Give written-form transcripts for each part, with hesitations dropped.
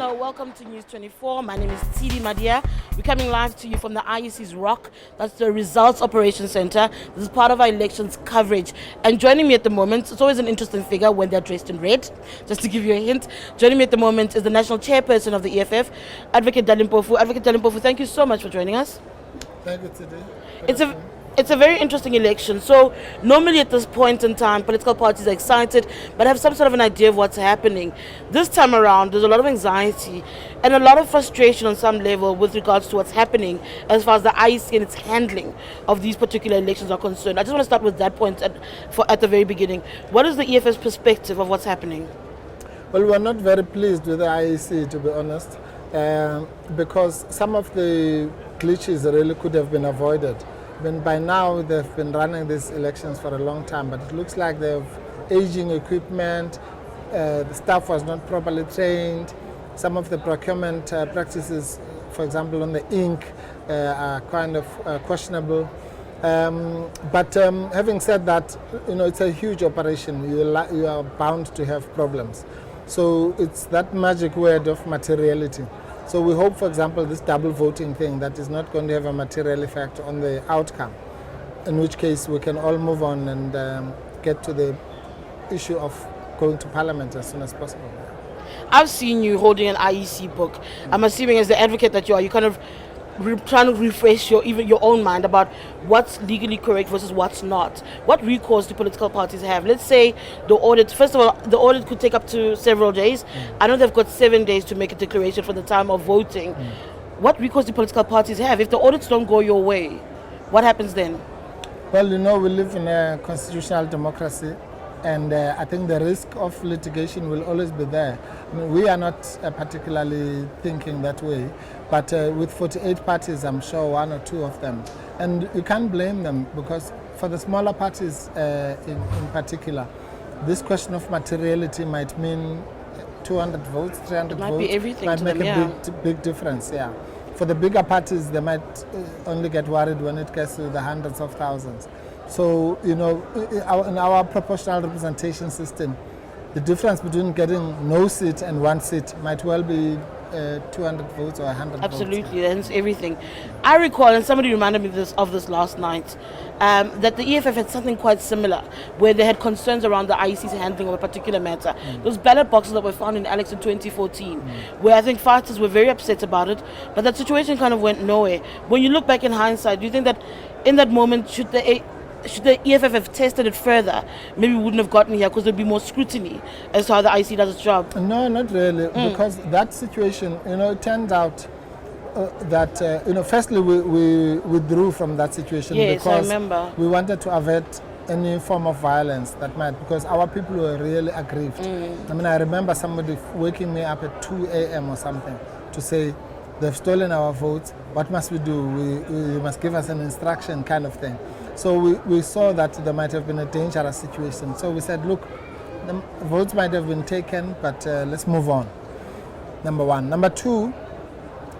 Hello, welcome to News 24. My name is Tidi Madia. We're coming live to you from the IEC's ROC. That's the Results Operations Center. This is part of our elections coverage. And joining me at the moment, it's always an interesting figure when they're dressed in red, just to give you a hint. Joining me at the moment is the national chairperson of the EFF, Advocate Dali Mpofu. Advocate Dali Mpofu, thank you so much for joining us. Thank you, Tidi. It's a very interesting election. So normally at this point in time, political parties are excited, but have some sort of an idea of what's happening. This time around, there's a lot of anxiety and a lot of frustration on some level with regards to what's happening as far as the IEC and its handling of these particular elections are concerned. I just want to start with that point at the very beginning. What is the EFF's perspective of what's happening? Well, we're not very pleased with the IEC, to be honest, because some of the glitches really could have been avoided. By now, they've been running these elections for a long time, but it looks like they have aging equipment, the staff was not properly trained, some of the procurement practices, for example, on the ink, are kind of questionable. But having said that, it's a huge operation. You are bound to have problems. So it's that magic word of materiality. So we hope, for example, this double voting thing that is not going to have a material effect on the outcome, in which case we can all move on and get to the issue of going to Parliament as soon as possible. I've seen you holding an IEC book. I'm assuming as the advocate that you are, you kind of trying to refresh even your own mind about what's legally correct versus what's not. What recourse do political parties have? Let's say the audit, first of all, the audit could take up to several days. I know they've got 7 days to make a declaration for the time of voting. What recourse do political parties have? If the audits don't go your way, what happens then? Well, we live in a constitutional democracy, and I think the risk of litigation will always be there. I mean, we are not particularly thinking that way, but with 48 parties, I'm sure one or two of them. And you can't blame them, because for the smaller parties in particular, this question of materiality might mean 200 votes, 300 votes. Might be everything might to make them, a big difference, yeah. For the bigger parties, they might only get worried when it gets to the hundreds of thousands. So, in our proportional representation system, the difference between getting no seat and one seat might well be 200 votes or 100 Absolutely, votes. that's everything. I recall, and somebody reminded me of this last night, that the EFF had something quite similar, where they had concerns around the IEC's handling of a particular matter. Those ballot boxes that were found in Alex in 2014, where I think fighters were very upset about it, but that situation kind of went nowhere. When you look back in hindsight, do you think that in that moment, should the EFF have tested it further, maybe we wouldn't have gotten here, because there'd be more scrutiny as to how the IEC does its job? No, not really, because that situation, it turned out that, firstly we withdrew from that situation, yes, because I remember. we wanted to avert any form of violence that might, because our people were really aggrieved. I mean, I remember somebody waking me up at 2 a.m. or something to say, they've stolen our votes, what must we do? You must give us an instruction, kind of thing. So we saw that there might have been a dangerous situation. So we said, look, the votes might have been taken, but let's move on. Number one. Number two,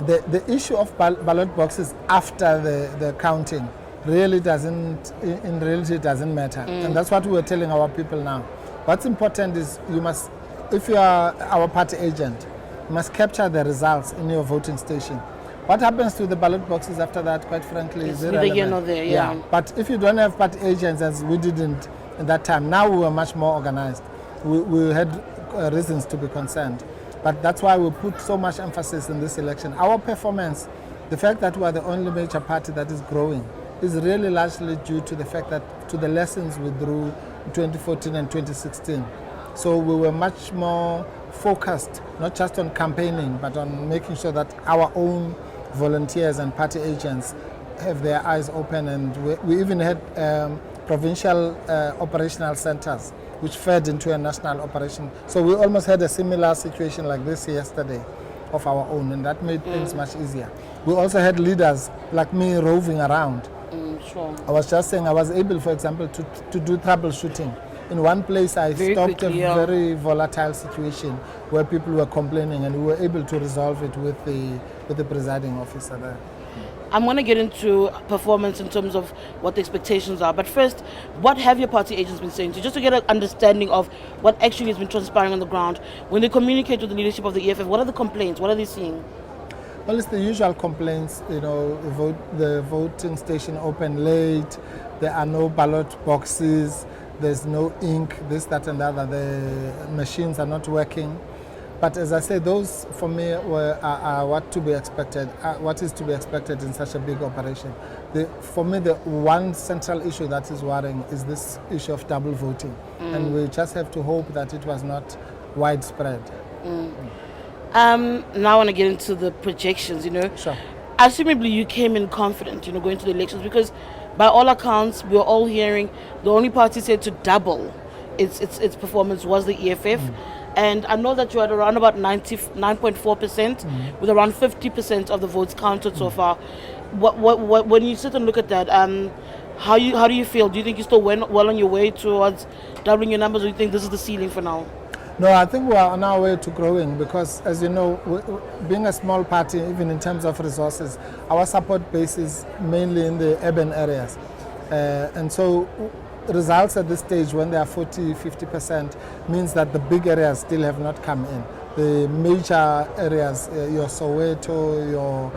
the issue of ballot boxes after the counting really doesn't, in reality, it doesn't matter. And that's what we were telling our people now. What's important is you must, if you are our party agent, you must capture the results in your voting station. What happens to the ballot boxes after that, quite frankly, is irrelevant. Neither here nor there, yeah. But if you don't have party agents, as we didn't in that time, now we were much more organized. We had reasons to be concerned. But that's why we put so much emphasis in this election. Our performance, the fact that we are the only major party that is growing, is really largely due to the fact that, to the lessons we drew in 2014 and 2016. So we were much more focused, not just on campaigning, but on making sure that our own volunteers and party agents have their eyes open, and we even had provincial operational centers which fed into a national operation. So we almost had a similar situation like this yesterday of our own, and that made things much easier. We also had leaders like me roving around. Sure. I was just saying, I was able, for example, to do troubleshooting. In one place, I stopped a very volatile situation where people were complaining, and we were able to resolve it with the presiding officer there. I'm going to get into performance in terms of what the expectations are. But first, what have your party agents been saying to you? Just to get an understanding of what actually has been transpiring on the ground. When they communicate with the leadership of the EFF, what are the complaints? What are they seeing? Well, it's the usual complaints, the voting station open late, there are no ballot boxes, there's no ink, this, that and the other, the machines are not working. But as I say, those for me are what to be expected, what is to be expected in such a big operation. For me, the one central issue that is worrying is this issue of double voting. And we just have to hope that it was not widespread. Now I want to get into the projections, Sure. Assumably you came in confident, going to the elections, because by all accounts, we're all hearing the only party said to double its performance was the EFF. And I know that you're at around about 99.4%, with around 50% of the votes counted so far. When you sit and look at that, how do you feel? Do you think you're still well on your way towards doubling your numbers, or do you think this is the ceiling for now? No, I think we are on our way to growing because, as you know, being a small party, even in terms of resources, our support base is mainly in the urban areas. And so results at this stage, when they are 40-50%, means that the big areas still have not come in. The major areas, your Soweto, your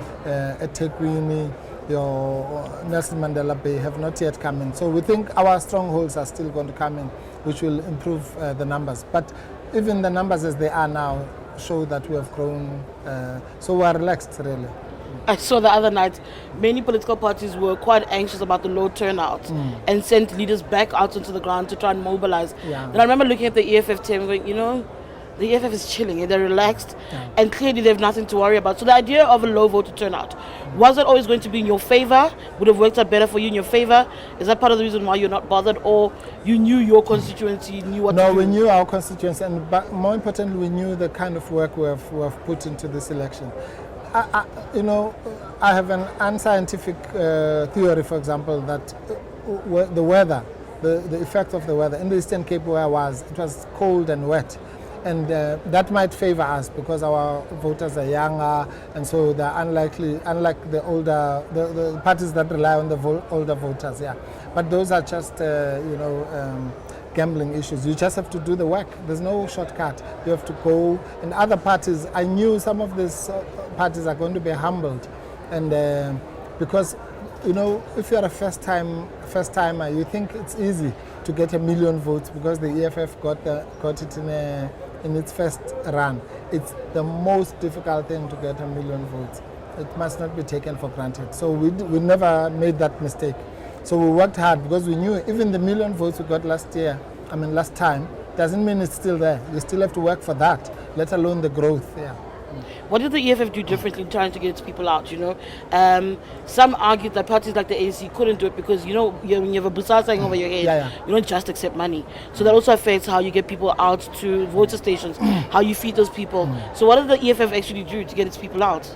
eThekwini, your Nelson Mandela Bay, have not yet come in. So we think our strongholds are still going to come in, which will improve the numbers. But even the numbers as they are now show that we have grown, so we are relaxed, really. I saw the other night, many political parties were quite anxious about the low turnout and sent leaders back out onto the ground to try and mobilize. Yeah. And I remember looking at the EFF team going, the EFF is chilling and they're relaxed, and clearly they have nothing to worry about. So the idea of a low voter turnout, was it always going to be in your favor? Would have worked out better for you in your favor? Is that part of the reason why you're not bothered, or you knew your constituency, knew what to do? No, we knew our constituency, and but more importantly, we knew the kind of work we have put into this election. I have an unscientific theory, for example, that the weather, the effect of the weather in the Eastern Cape where I was, it was cold and wet. And that might favor us because our voters are younger, and so they're unlike the older, the parties that rely on the older voters. Yeah, but those are just gambling issues. You just have to do the work. There's no shortcut. You have to go. In other parties, I knew some of these parties are going to be humbled, and because if you're a first timer, you think it's easy to get 1 million votes because the EFF got it in its first run. It's the most difficult thing to get 1 million votes. It must not be taken for granted. So we never made that mistake. So we worked hard because we knew even the 1 million votes we got last time, doesn't mean it's still there. You still have to work for that, let alone the growth. Yeah. What did the EFF do differently trying to get its people out? Some argued that parties like the ANC couldn't do it because when you have a busasa hanging over your head, you don't just accept money. So that also affects how you get people out to voter stations, how you feed those people. So what did the EFF actually do to get its people out?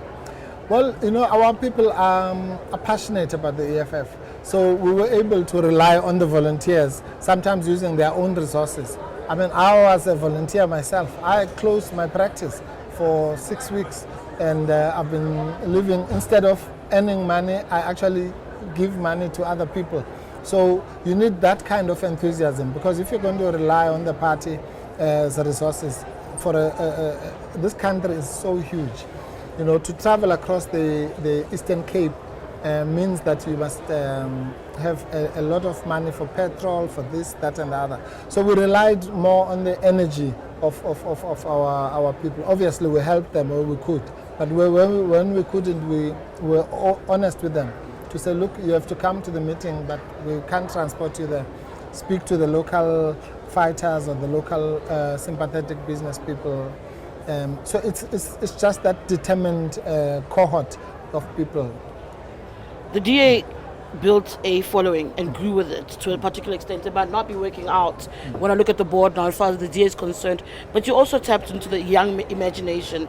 Well, our people are passionate about the EFF. So we were able to rely on the volunteers, sometimes using their own resources. I mean, I was a volunteer myself. I closed my practice for 6 weeks, and I've been living, instead of earning money, I actually give money to other people. So you need that kind of enthusiasm, because if you're going to rely on the party as resources, for this country is so huge. To travel across the Eastern Cape means that you must have a lot of money for petrol, for this, that and the other. So we relied more on the energy of our people. Obviously we helped them where we could, but when we couldn't, we were honest with them to say, look, you have to come to the meeting, but we can't transport you there. Speak to the local fighters or the local sympathetic business people. So it's just that determined cohort of people. The DA built a following and grew with it to a particular extent. It might not be working out when I look at the board now as far as the DA is concerned, but you also tapped into the young imagination.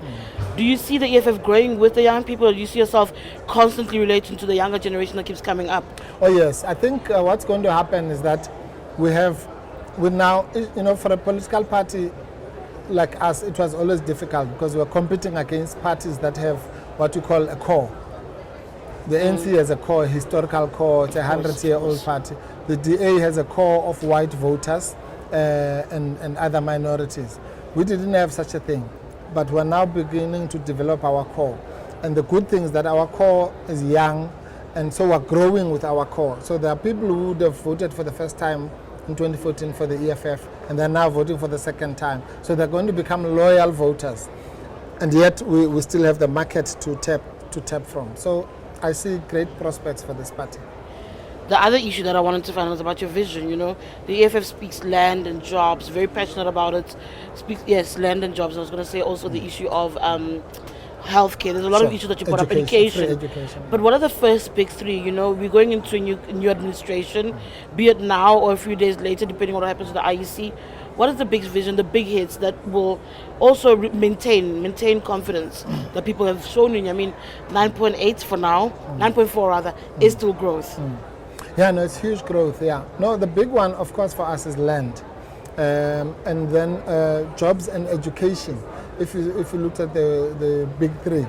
Do you see the EFF growing with the young people, or do you see yourself constantly relating to the younger generation that keeps coming up? Oh yes, I think what's going to happen is that we now, for a political party like us, it was always difficult because we're competing against parties that have what you call a core. The ANC has a core, historical core. It's a 100-year-old party. The DA has a core of white voters and other minorities. We didn't have such a thing, but we're now beginning to develop our core. And the good thing is that our core is young, and so we're growing with our core. So there are people who would have voted for the first time in 2014 for the EFF, and they're now voting for the second time. So they're going to become loyal voters. And yet we still have the market to tap from. So I see great prospects for this party. The other issue that I wanted to find out was about your vision. You know, the EFF speaks land and jobs, very passionate about it. Yes, land and jobs. I was going to say also the issue of healthcare. There's a lot of issues that you brought up. Education. But what are the first big three? You know, we're going into a new administration, be it now or a few days later, depending on what happens to the IEC. What is the big vision, the big hits that will also maintain confidence that people have shown in? I mean, 9.8 for now, 9.4 rather, is still growth. Yeah, no, it's huge growth, yeah. No, the big one, of course, for us is land. And then jobs and education. If you looked at the big three.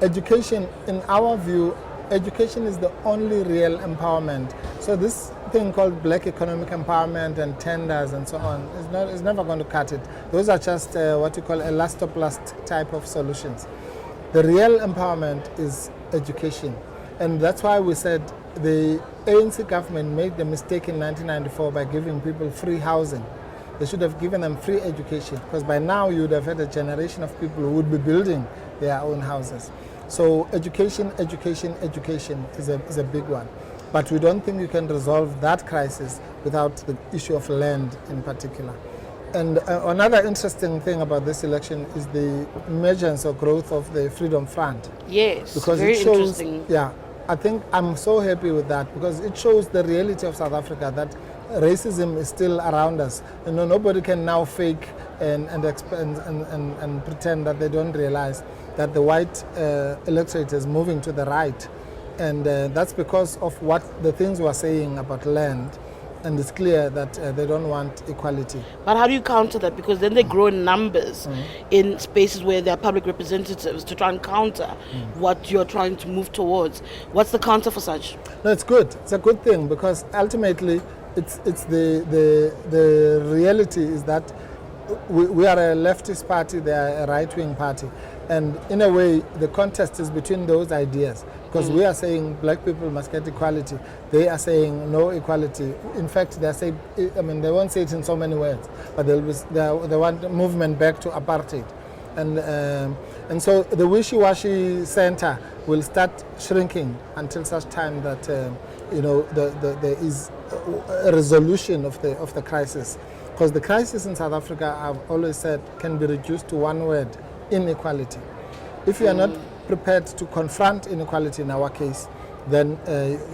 Education, in our view, education is the only real empowerment. So this thing called black economic empowerment and tenders and so on is never going to cut it. Those are just what you call elastoplast type of solutions. The real empowerment is education. And that's why we said the ANC government made the mistake in 1994 by giving people free housing. They should have given them free education, because by now you would have had a generation of people who would be building their own houses. So education is a big one. But we don't think you can resolve that crisis without the issue of land in particular. And another interesting thing about this election is the emergence or growth of the Freedom Front. Yes, because very it shows, interesting. Yeah, I think I'm so happy with that, because it shows the reality of South Africa, that racism is still around us. You know, nobody can now fake and pretend that they don't realize that the white electorate is moving to the right. And that's because of what the things we're saying about land. And it's clear that they don't want equality. But how do you counter that? Because then they grow in numbers in spaces where there are public representatives to try and counter what you're trying to move towards. What's the counter for such? No, it's good. It's a good thing, because ultimately it's the reality is that we are a leftist party, they are a right-wing party. And in a way, the contest is between those ideas. Because we are saying black people must get equality. They are saying no equality. In fact, they are saying, I mean, they won't say it in so many words, but they want movement back to apartheid. And so the wishy-washy center will start shrinking until such time that there is a resolution of the crisis. Because the crisis in South Africa, I've always said, can be reduced to one word: inequality. If you are not prepared to confront inequality in our case, then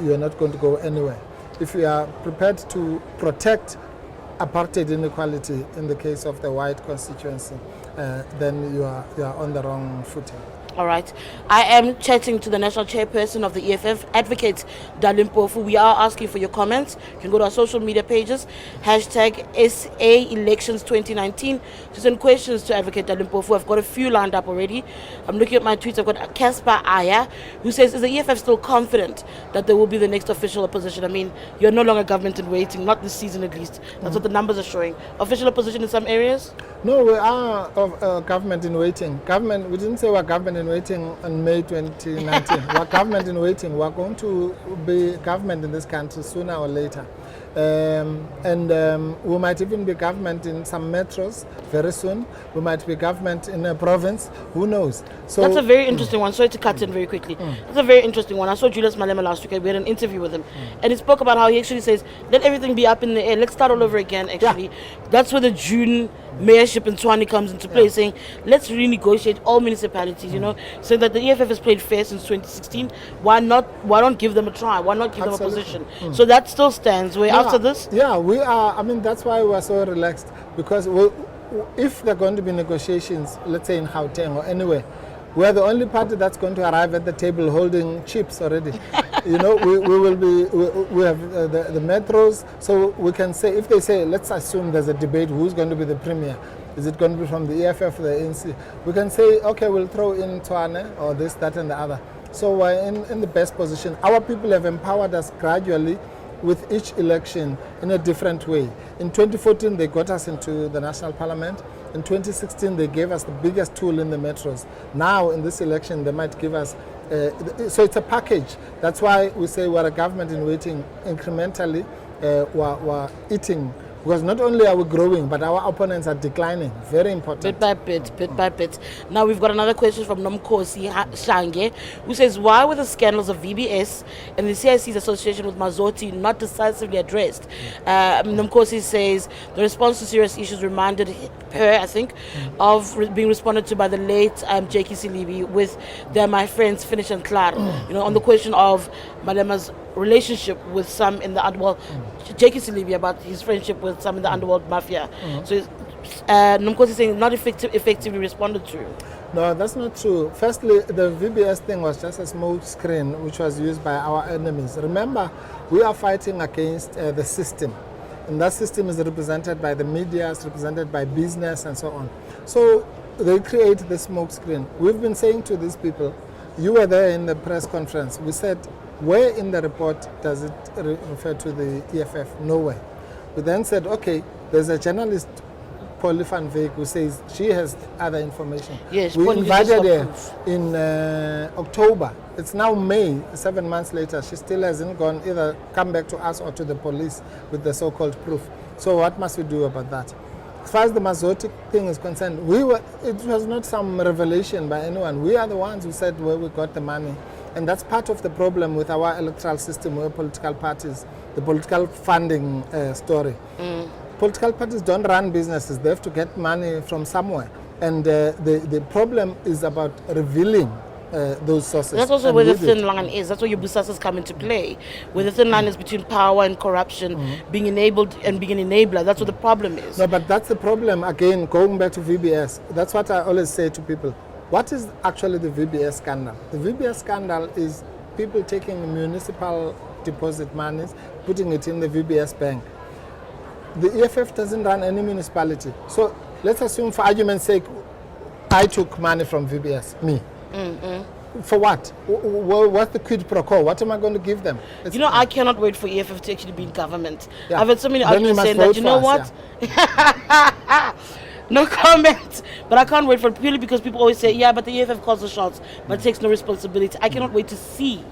you're not going to go anywhere. If you are prepared to protect apartheid inequality in the case of the white constituency, then you are on the wrong footing. All right. I am chatting to the national chairperson of the EFF, Advocate Dali Mpofu. We are asking for your comments. You can go to our social media pages, #SAElections2019, to send questions to Advocate Dali Mpofu. I've got a few lined up already. I'm looking at my tweets. I've got Casper Aya, who says, is the EFF still confident that there will be the next official opposition? I mean, you're no longer government in waiting, not this season at least. That's what the numbers are showing. Official opposition in some areas? No, we are government in waiting. We didn't say we're government in waiting on May 2019. We're government in waiting. We're going to be government in this country sooner or later. We might even be government in some metros very soon. We might be government in a province. Who knows? So that's a very interesting one. Sorry to cut in very quickly. That's a very interesting one. I saw Julius Malema last week. We had an interview with him, and he spoke about how he actually says, let everything be up in the air. Let's start all over again, actually. That's where the June mayorship in Tshwane comes into play, saying, let's renegotiate all municipalities, so that the EFF has played fair since 2016. Why don't give them a try? Why not give them a position? So that still stands. After this? Yeah, we are. I mean, that's why we are so relaxed, because if there are going to be negotiations, let's say in Gauteng or anywhere, we are the only party that's going to arrive at the table holding chips already. We have the metros, so we can say, if they say, let's assume there's a debate, who's going to be the premier? Is it going to be from the EFF or the ANC? We can say, okay, we'll throw in Tshwane or this, that, and the other. So we're in the best position. Our people have empowered us gradually with each election in a different way. In 2014, they got us into the National Parliament. In 2016, they gave us the biggest tool in the metros. Now, in this election, they might give us, so it's a package. That's why we say we're a government in waiting. Incrementally, we're eating. Because not only are we growing, but our opponents are declining. Very important. Bit by bit. Now we've got another question from Nomkosi Shange, who says, why were the scandals of VBS and the CIC's association with Mazoti not decisively addressed? Nomkosi says, the response to serious issues reminded her, I think, of being responded to by the late J.K. Silibi with "They're my friends, finish and clar." You know, on the question of Malema's relationship with some in the underworld, J.K. Silibi about his friendship with some in the underworld mafia. So Nomkosi is saying not effectively responded to. No, that's not true. Firstly, the VBS thing was just a smoke screen which was used by our enemies. Remember, we are fighting against the system. And that system is represented by the media, it's represented by business and so on. So they create the smoke screen. We've been saying to these people, you were there in the press conference, we said, where in the report does it refer to the EFF? Nowhere. We then said, okay, there's a journalist, Polly van Veek, who says she has other information. Yes, we Polly invited her proof. in October. It's now May, 7 months later. She still hasn't gone either come back to us or to the police with the so-called proof. So what must we do about that? As far as the Mazoti thing is concerned, it was not some revelation by anyone. We are the ones who said where we got the money. And that's part of the problem with our electoral system, where political parties, the political funding story. Political parties don't run businesses. They have to get money from somewhere. And the problem is about revealing those sources. That's also and where the with thin it. line is. That's where your busasas come into play. Where the thin line is between power and corruption, being enabled and being an enabler. That's what the problem is. No, but that's the problem. Again, going back to VBS, that's what I always say to people. What is actually the VBS scandal? The VBS scandal is people taking municipal deposit monies, putting it in the VBS bank. The EFF doesn't run any municipality. So let's assume, for argument's sake, I took money from VBS, me. For what? What's the quid pro quo? What am I going to give them? You know, I cannot wait for EFF to actually be in government. Yeah. I've had so many Then you arguments must saying that, vote you know for us, what? No comment. But I can't wait for it purely because people always say, yeah, but the EFF calls the shots, but takes no responsibility. I cannot wait to see.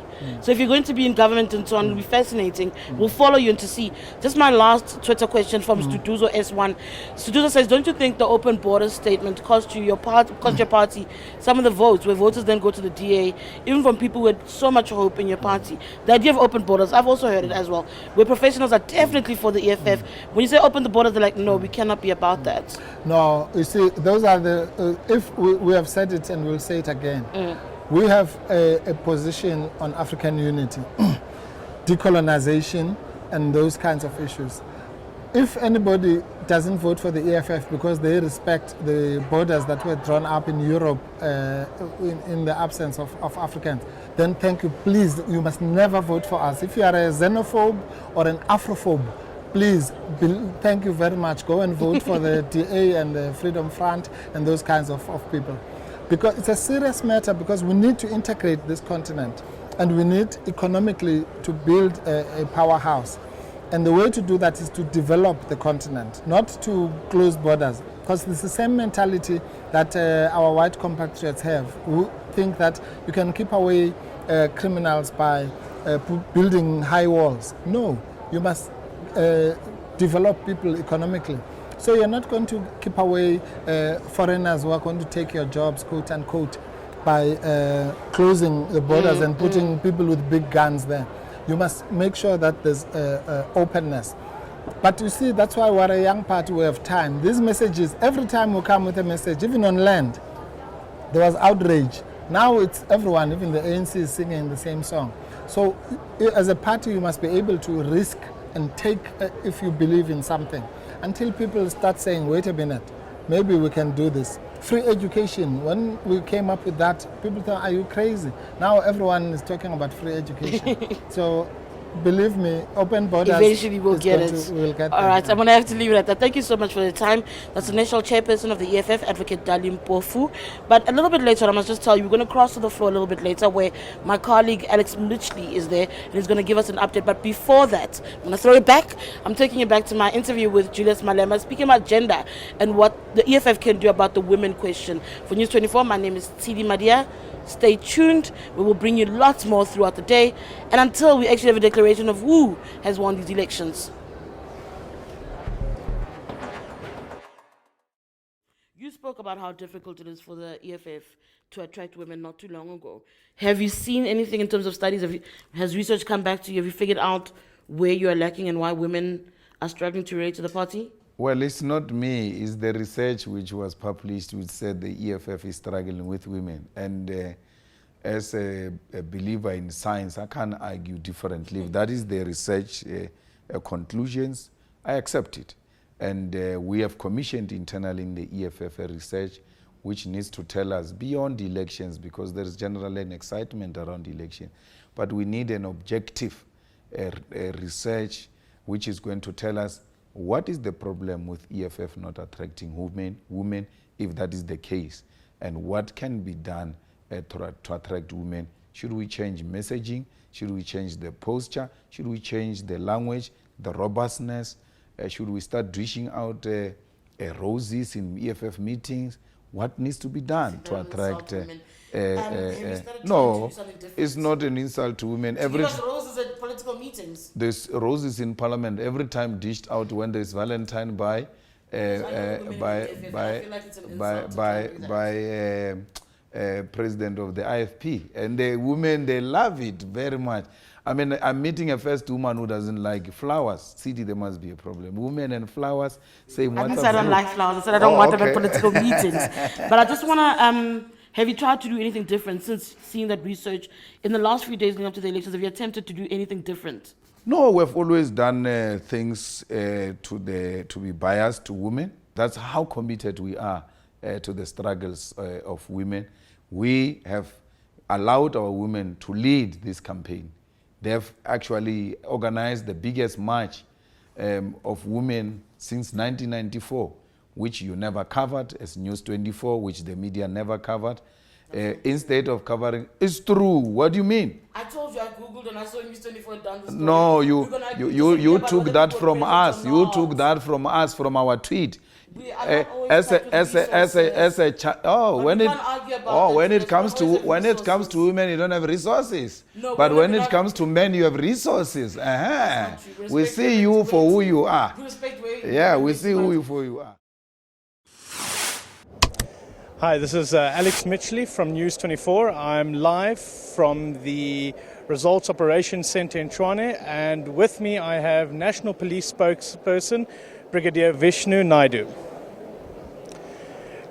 So if you're going to be in government and so on, it'll be fascinating. We'll follow you and to see. Just my last Twitter question from Studuzo S1. Studuzo says, don't you think the open borders statement cost your party some of the votes, where voters then go to the DA, even from people with so much hope in your party? The idea of open borders, I've also heard it as well, where professionals are definitely for the EFF. When you say open the borders, they're like, no, we cannot be about that. No, you see, those are the, if we have said it and we'll say it again. We have a position on African unity, decolonization, and those kinds of issues. If anybody doesn't vote for the EFF because they respect the borders that were drawn up in Europe in the absence of Africans, then thank you. Please, you must never vote for us. If you are a xenophobe or an Afrophobe, please, thank you very much. Go and vote for the DA and the Freedom Front and those kinds of people. Because it's a serious matter, because we need to integrate this continent and we need economically to build a powerhouse. And the way to do that is to develop the continent, not to close borders. Because it's the same mentality that our white compatriots have, who think that you can keep away criminals by building high walls. No, you must develop people economically. So you're not going to keep away foreigners who are going to take your jobs, quote unquote, by closing the borders and putting people with big guns there. You must make sure that there's openness. But you see, that's why we're a young party, we have time. These messages, every time we come with a message, even on land, there was outrage. Now it's everyone, even the ANC is singing the same song. So as a party, you must be able to risk and take if you believe in something. Until people start saying, wait a minute, maybe we can do this. Free education, when we came up with that, people thought, are you crazy? Now everyone is talking about free education. So believe me, open borders. Eventually we'll is get going it. to- we'll get All there, right, yeah. I'm going to have to leave it at that. Thank you so much for the time. That's the National Chairperson of the EFF, Advocate Dali Mpofu. But a little bit later, I must just tell you, we're going to cross to the floor a little bit later where my colleague Alex Mitchley is there and he's going to give us an update. But before that, I'm going to throw it back. I'm taking it back to my interview with Julius Malema, speaking about gender and what the EFF can do about the women question. For News 24, my name is Tidi Madia. Stay tuned. We will bring you lots more throughout the day. And until we actually have a declaration of who has won these elections. You spoke about how difficult it is for the EFF to attract women not too long ago. Have you seen anything in terms of studies? Has research come back to you? Have you figured out where you are lacking and why women are struggling to relate to the party? Well, it's not me. It's the research which was published which said the EFF is struggling with women. And as a believer in science, I can't argue differently. If that is the research conclusions, I accept it. And we have commissioned internally in the EFF a research which needs to tell us beyond elections, because there is generally an excitement around election. But we need an objective research which is going to tell us what is the problem with EFF not attracting women, if that is the case, and what can be done to attract women. Should we change messaging? Should we change the posture? Should we change the language, the robustness? Should we start dishing out roses in EFF meetings? What needs to be done to attract? No, it's not an insult to women. Give us roses at political meetings. There's roses in Parliament every time dished out when there's Valentine by president of the IFP, and the women, they love it very much. I mean, I'm meeting a first woman who doesn't like flowers. City, there must be a problem. Women and flowers, same. I said I don't like flowers. I said I don't want them at political meetings. But I just want to. Have you tried to do anything different since seeing that research in the last few days leading up to the elections? Have you attempted to do anything different? No, we've always done things to be biased to women. That's how committed we are to the struggles of women. We have allowed our women to lead this campaign. They've actually organized the biggest march of women since 1994, which you never covered as News 24, which the media never covered. Instead of covering, it's true. What do you mean? I told you I googled and I saw News 24 done the story. No, you took that from us. You took that from us, from our tweet. When it comes to women, you don't have resources. No, but when it comes to men, you have resources. We see you for who you are. Yeah, we see who you for you are. Hi, this is Alex Mitchley from News 24. I'm live from the Results Operations Centre in Tshwane, and with me I have National Police spokesperson Brigadier Vishnu Naidu.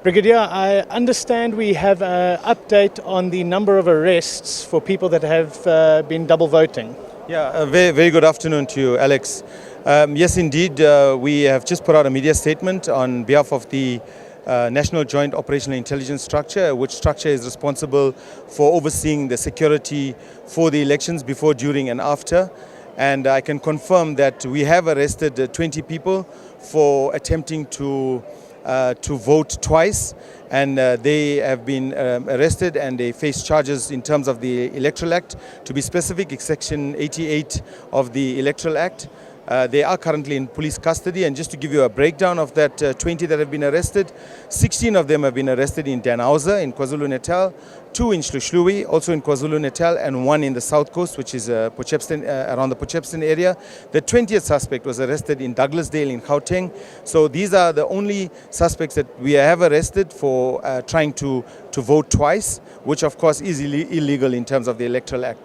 Brigadier, I understand we have an update on the number of arrests for people that have been double voting. Yeah, a very good afternoon to you, Alex. Yes, indeed, we have just put out a media statement on behalf of the National Joint Operational Intelligence Structure, which structure is responsible for overseeing the security for the elections before, during and after. And I can confirm that we have arrested 20 people for attempting to vote twice, and they have been arrested and they face charges in terms of the Electoral Act. To be specific, it's Section 88 of the Electoral Act. They are currently in police custody, and just to give you a breakdown of that 20 that have been arrested, 16 of them have been arrested in Danhauser in KwaZulu-Natal, 2 in Hluhluwe, also in KwaZulu-Natal, and 1 in the South Coast, which is Potchefstroom, around the Potchefstroom area. The 20th suspect was arrested in Douglasdale in Gauteng. So these are the only suspects that we have arrested for trying to vote twice, which of course is illegal in terms of the Electoral Act.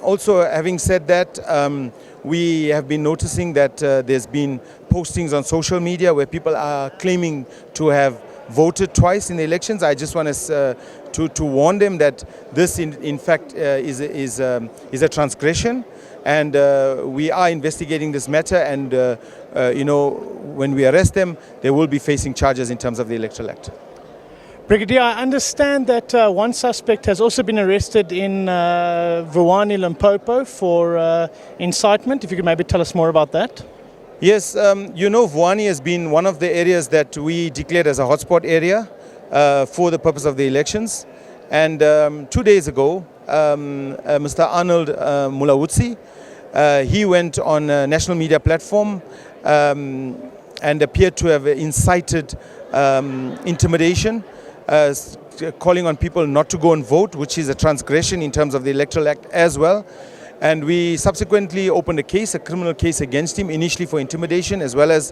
Also, having said that, we have been noticing that there's been postings on social media where people are claiming to have voted twice in the elections. I just want to warn them that this, in fact, is a transgression, and we are investigating this matter. And when we arrest them, they will be facing charges in terms of the Electoral Act. Brigadier, I understand that one suspect has also been arrested in Vuwani, Limpopo for incitement. If you could maybe tell us more about that. Yes, Vuwani has been one of the areas that we declared as a hotspot area for the purpose of the elections. And 2 days ago, Mr. Arnold Mulawutsi, he went on a national media platform and appeared to have incited intimidation, calling on people not to go and vote, which is a transgression in terms of the Electoral Act as well. And we subsequently opened a criminal case against him, initially for intimidation as well as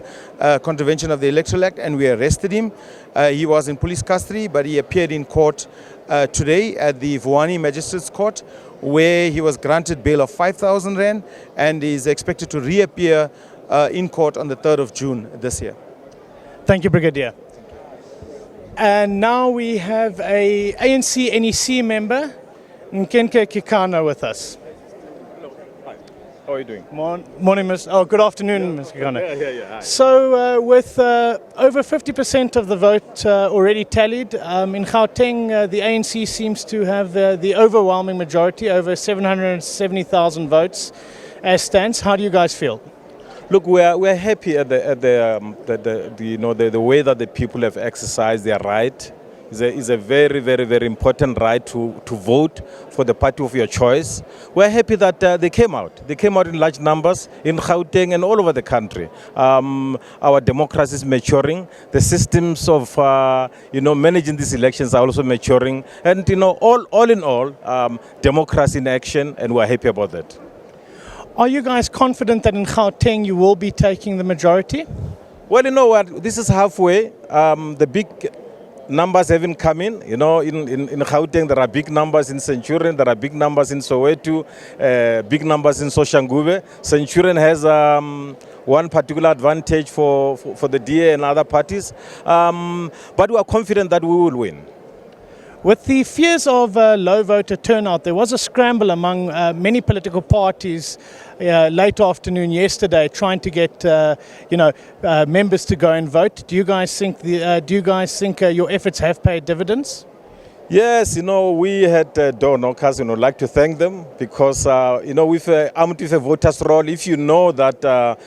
contravention of the Electoral Act, and we arrested him. He was in police custody, but he appeared in court today at the Vuwani Magistrates Court, where he was granted bail of 5,000 Rand and is expected to reappear in court on the 3rd of June this year. Thank you, Brigadier. And now we have a ANC NEC member, Nkenke Kekana, with us. How are you doing? Morning, Ms. Oh, good afternoon, Mr. Kekana. Hi. So, with over 50% of the vote already tallied, in Gauteng, the ANC seems to have the overwhelming majority, over 770,000 votes as stands. How do you guys feel? Look, we're happy at the way that the people have exercised their right. It's a very, very, very important right to vote for the party of your choice. We're happy that they came out. They came out in large numbers in Gauteng and all over the country. Our democracy is maturing. The systems of managing these elections are also maturing. And all in all, democracy in action, and we're happy about that. Are you guys confident that in Gauteng you will be taking the majority? Well, you know what? This is halfway. The big numbers haven't come in. In Gauteng, there are big numbers in Centurion, there are big numbers in Soweto, big numbers in Soshanguve. Centurion has one particular advantage for the DA and other parties. But we are confident that we will win. With the fears of low voter turnout, there was a scramble among many political parties late afternoon yesterday, trying to get members to go and vote. Do you guys think your efforts have paid dividends? Yes, we had door knockers, like to thank them because, with a voter's roll, if you know that,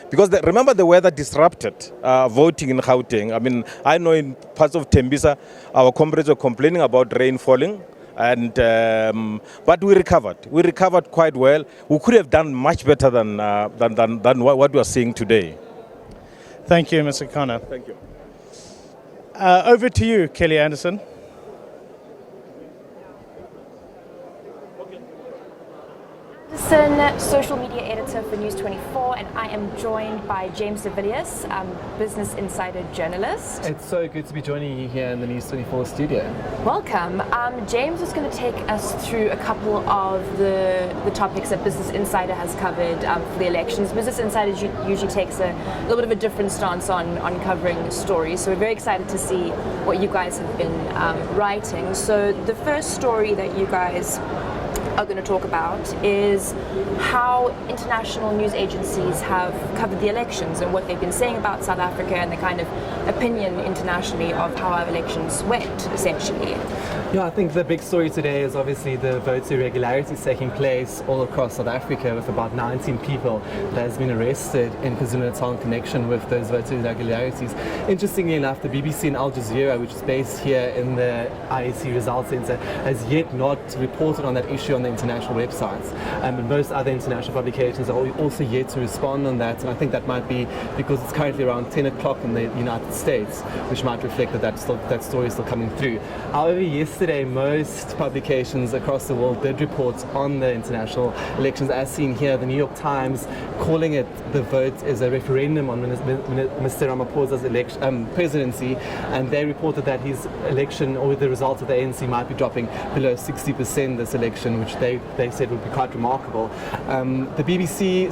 because remember the weather disrupted voting in Gauteng. I mean, I know in parts of Tembisa, our comrades were complaining about rain falling. And but we recovered. We recovered quite well. We could have done much better than what we are seeing today. Thank you, Mr. Kekana. Thank you. Over to you, Kelly Anderson. Anderson, social media editor for News 24, and I am joined by James de Villiers, Business Insider journalist. It's so good to be joining you here in the News 24 studio. Welcome. James is going to take us through a couple of the topics that Business Insider has covered for the elections. Business Insider usually takes a little bit of a different stance on covering stories, so we're very excited to see what you guys have been writing. So the first story that you guys are going to talk about is how international news agencies have covered the elections and what they've been saying about South Africa and the kind of opinion internationally of how our elections went, essentially. Yeah, I think the big story today is obviously the voter irregularities taking place all across South Africa, with about 19 people that has been arrested in KwaZulu-Natal in connection with those voter irregularities. Interestingly enough, the BBC and Al Jazeera, which is based here in the IEC Results Centre, has yet not reported on that issue on the international websites. And most other international publications are also yet to respond on that. And I think that might be because it's currently around 10 o'clock in the United States, which might reflect that story is still coming through. However, yesterday, most publications across the world did report on the international elections, as seen here. The New York Times calling it the vote is a referendum on Mr. Ramaphosa's presidency, and they reported that his election, or the results of the ANC, might be dropping below 60% this election, which they said would be quite remarkable. The BBC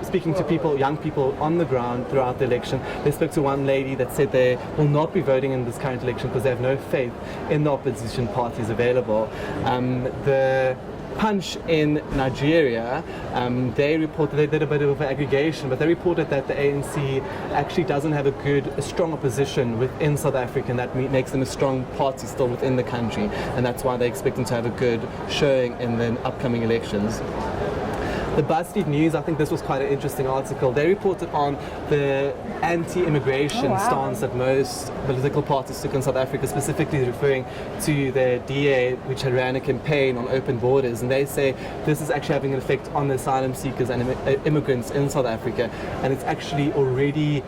speaking to people, young people on the ground throughout the election. They spoke to one lady that said they will not be voting in this current election because they have no faith in the opposition parties available. The Punch in Nigeria, they reported, they did a bit of an aggregation, but they reported that the ANC actually doesn't have a strong opposition within South Africa, and that makes them a strong party still within the country, and that's why they're expecting to have a good showing in the upcoming elections. The BuzzFeed News, I think this was quite an interesting article. They reported on the anti-immigration stance that most political parties took in South Africa, specifically referring to the DA, which had ran a campaign on open borders. And they say this is actually having an effect on the asylum seekers and immigrants in South Africa. And it's actually already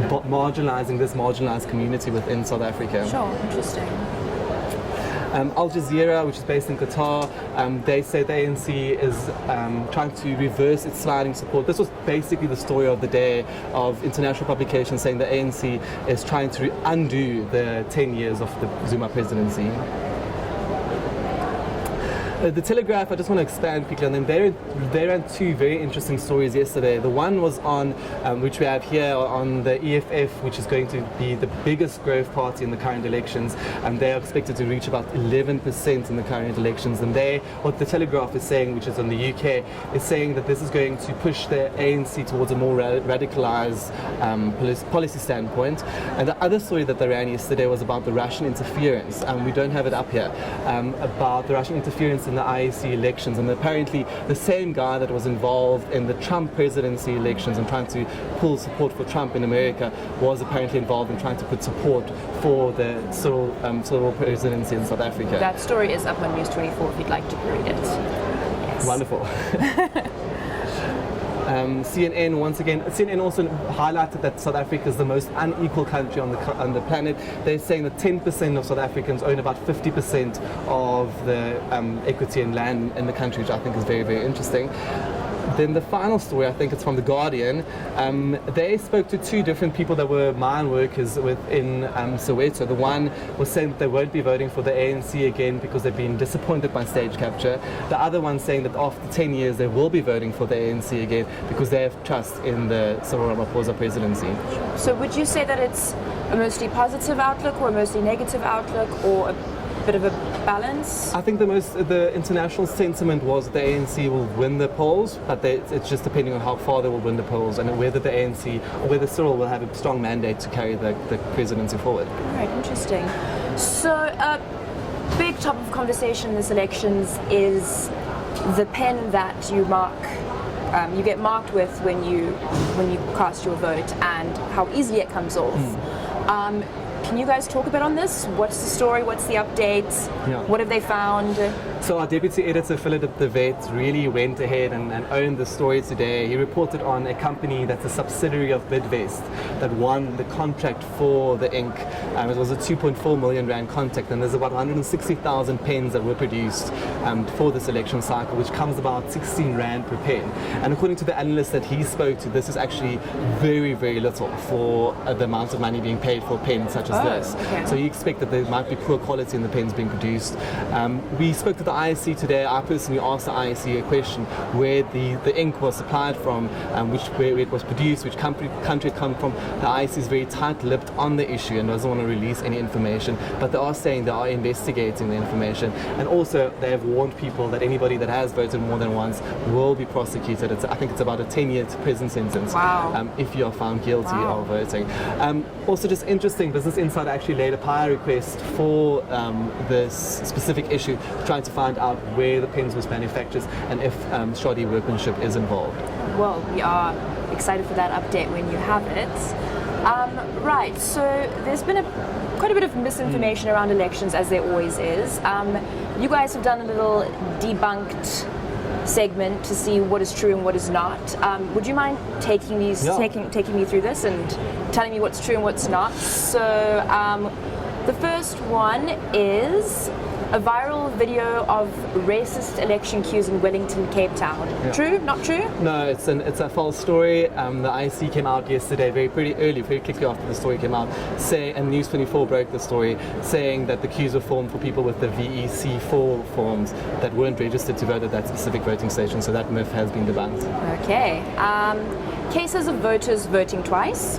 marginalizing this marginalized community within South Africa. Sure, interesting. Al Jazeera, which is based in Qatar, they say the ANC is trying to reverse its sliding support. This was basically the story of the day of international publications saying the ANC is trying to undo the 10 years of the Zuma presidency. The Telegraph, I just want to expand quickly on them. They ran two very interesting stories yesterday. The one was on, which we have here, on the EFF, which is going to be the biggest growth party in the current elections, and they are expected to reach about 11% in the current elections. And what the Telegraph is saying, which is on the UK, is saying that this is going to push the ANC towards a more radicalized policy standpoint. And the other story that they ran yesterday was about the Russian interference, and we don't have it up here, about the Russian interference in the IEC elections, and apparently the same guy that was involved in the Trump presidency elections and trying to pull support for Trump in America was apparently involved in trying to put support for the Cyril presidency in South Africa. That story is up on News 24 if you'd like to read it. Yes. Wonderful. CNN once again. CNN also highlighted that South Africa is the most unequal country on the planet. They're saying that 10% of South Africans own about 50% of the equity and land in the country, which I think is very, very interesting. Then the final story, I think it's from The Guardian. They spoke to two different people that were mine workers within Soweto. The one was saying that they won't be voting for the ANC again because they've been disappointed by stage capture. The other one saying that after 10 years they will be voting for the ANC again because they have trust in the Cyril Ramaphosa presidency. So would you say that it's a mostly positive outlook or a mostly negative outlook, or a bit of a balance? I think the international sentiment was the ANC will win the polls, but it's just depending on how far they will win the polls and whether the ANC or whether Cyril will have a strong mandate to carry the presidency forward. All right, interesting. So a big topic of conversation in this elections is the pen that you get marked with when you cast your vote and how easily it comes off. Can you guys talk a bit on this? What's the story? What's the updates? Yeah. What have they found? So our deputy editor, Philip de Wet, really went ahead and owned the story today. He reported on a company that's a subsidiary of Bidvest that won the contract for the ink. It was a 2.4 million rand contract, and there's about 160,000 pens that were produced for this election cycle, which comes about 16 rand per pen. And according to the analyst that he spoke to, this is actually very, very little for the amount of money being paid for pens such as this. Okay. So you expect that there might be poor quality in the pens being produced. We spoke to the IEC today. I personally asked the IEC a question where the ink was supplied from, where it was produced, which country it come from. The IEC is very tight-lipped on the issue and doesn't want to release any information, but they are saying they are investigating the information, and also they have warned people that anybody that has voted more than once will be prosecuted. I think it's about a 10-year prison sentence. Wow. If you are found guilty of voting. Also just interesting, Business Insider actually laid a PIA request for this specific issue, trying to find out where the pens was manufactured and if shoddy workmanship is involved. Well, we are excited for that update when you have it. Right, so there's been quite a bit of misinformation around elections, as there always is. You guys have done a little debunked segment to see what is true and what is not. Would you mind taking me through this and telling me what's true and what's not? So the first one is a viral video of racist election queues in Wellington, Cape Town. Yeah. True? Not true? No, it's a false story. The IEC came out yesterday, pretty early, very quickly after the story came out, and News 24 broke the story, saying that the queues were formed for people with the VEC4 forms that weren't registered to vote at that specific voting station. So that myth has been debunked. Okay. Cases of voters voting twice.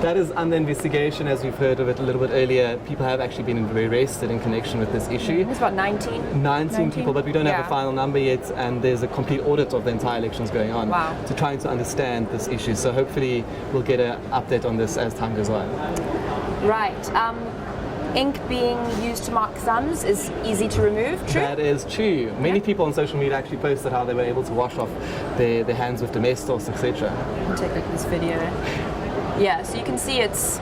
That is under investigation, as we've heard of it a little bit earlier. People have actually been arrested in connection with this issue. It's about 19. 19 people, but we don't have Yeah. a final number yet, and there's a complete audit of the entire elections going on Wow. to trying to understand this issue. So hopefully we'll get an update on this as time goes on. Right. Ink being used to mark thumbs is easy to remove, true? That is true. Many people on social media actually posted how they were able to wash off their hands with Domestos, etc. I'll take a look at this video. Yeah, so you can see it's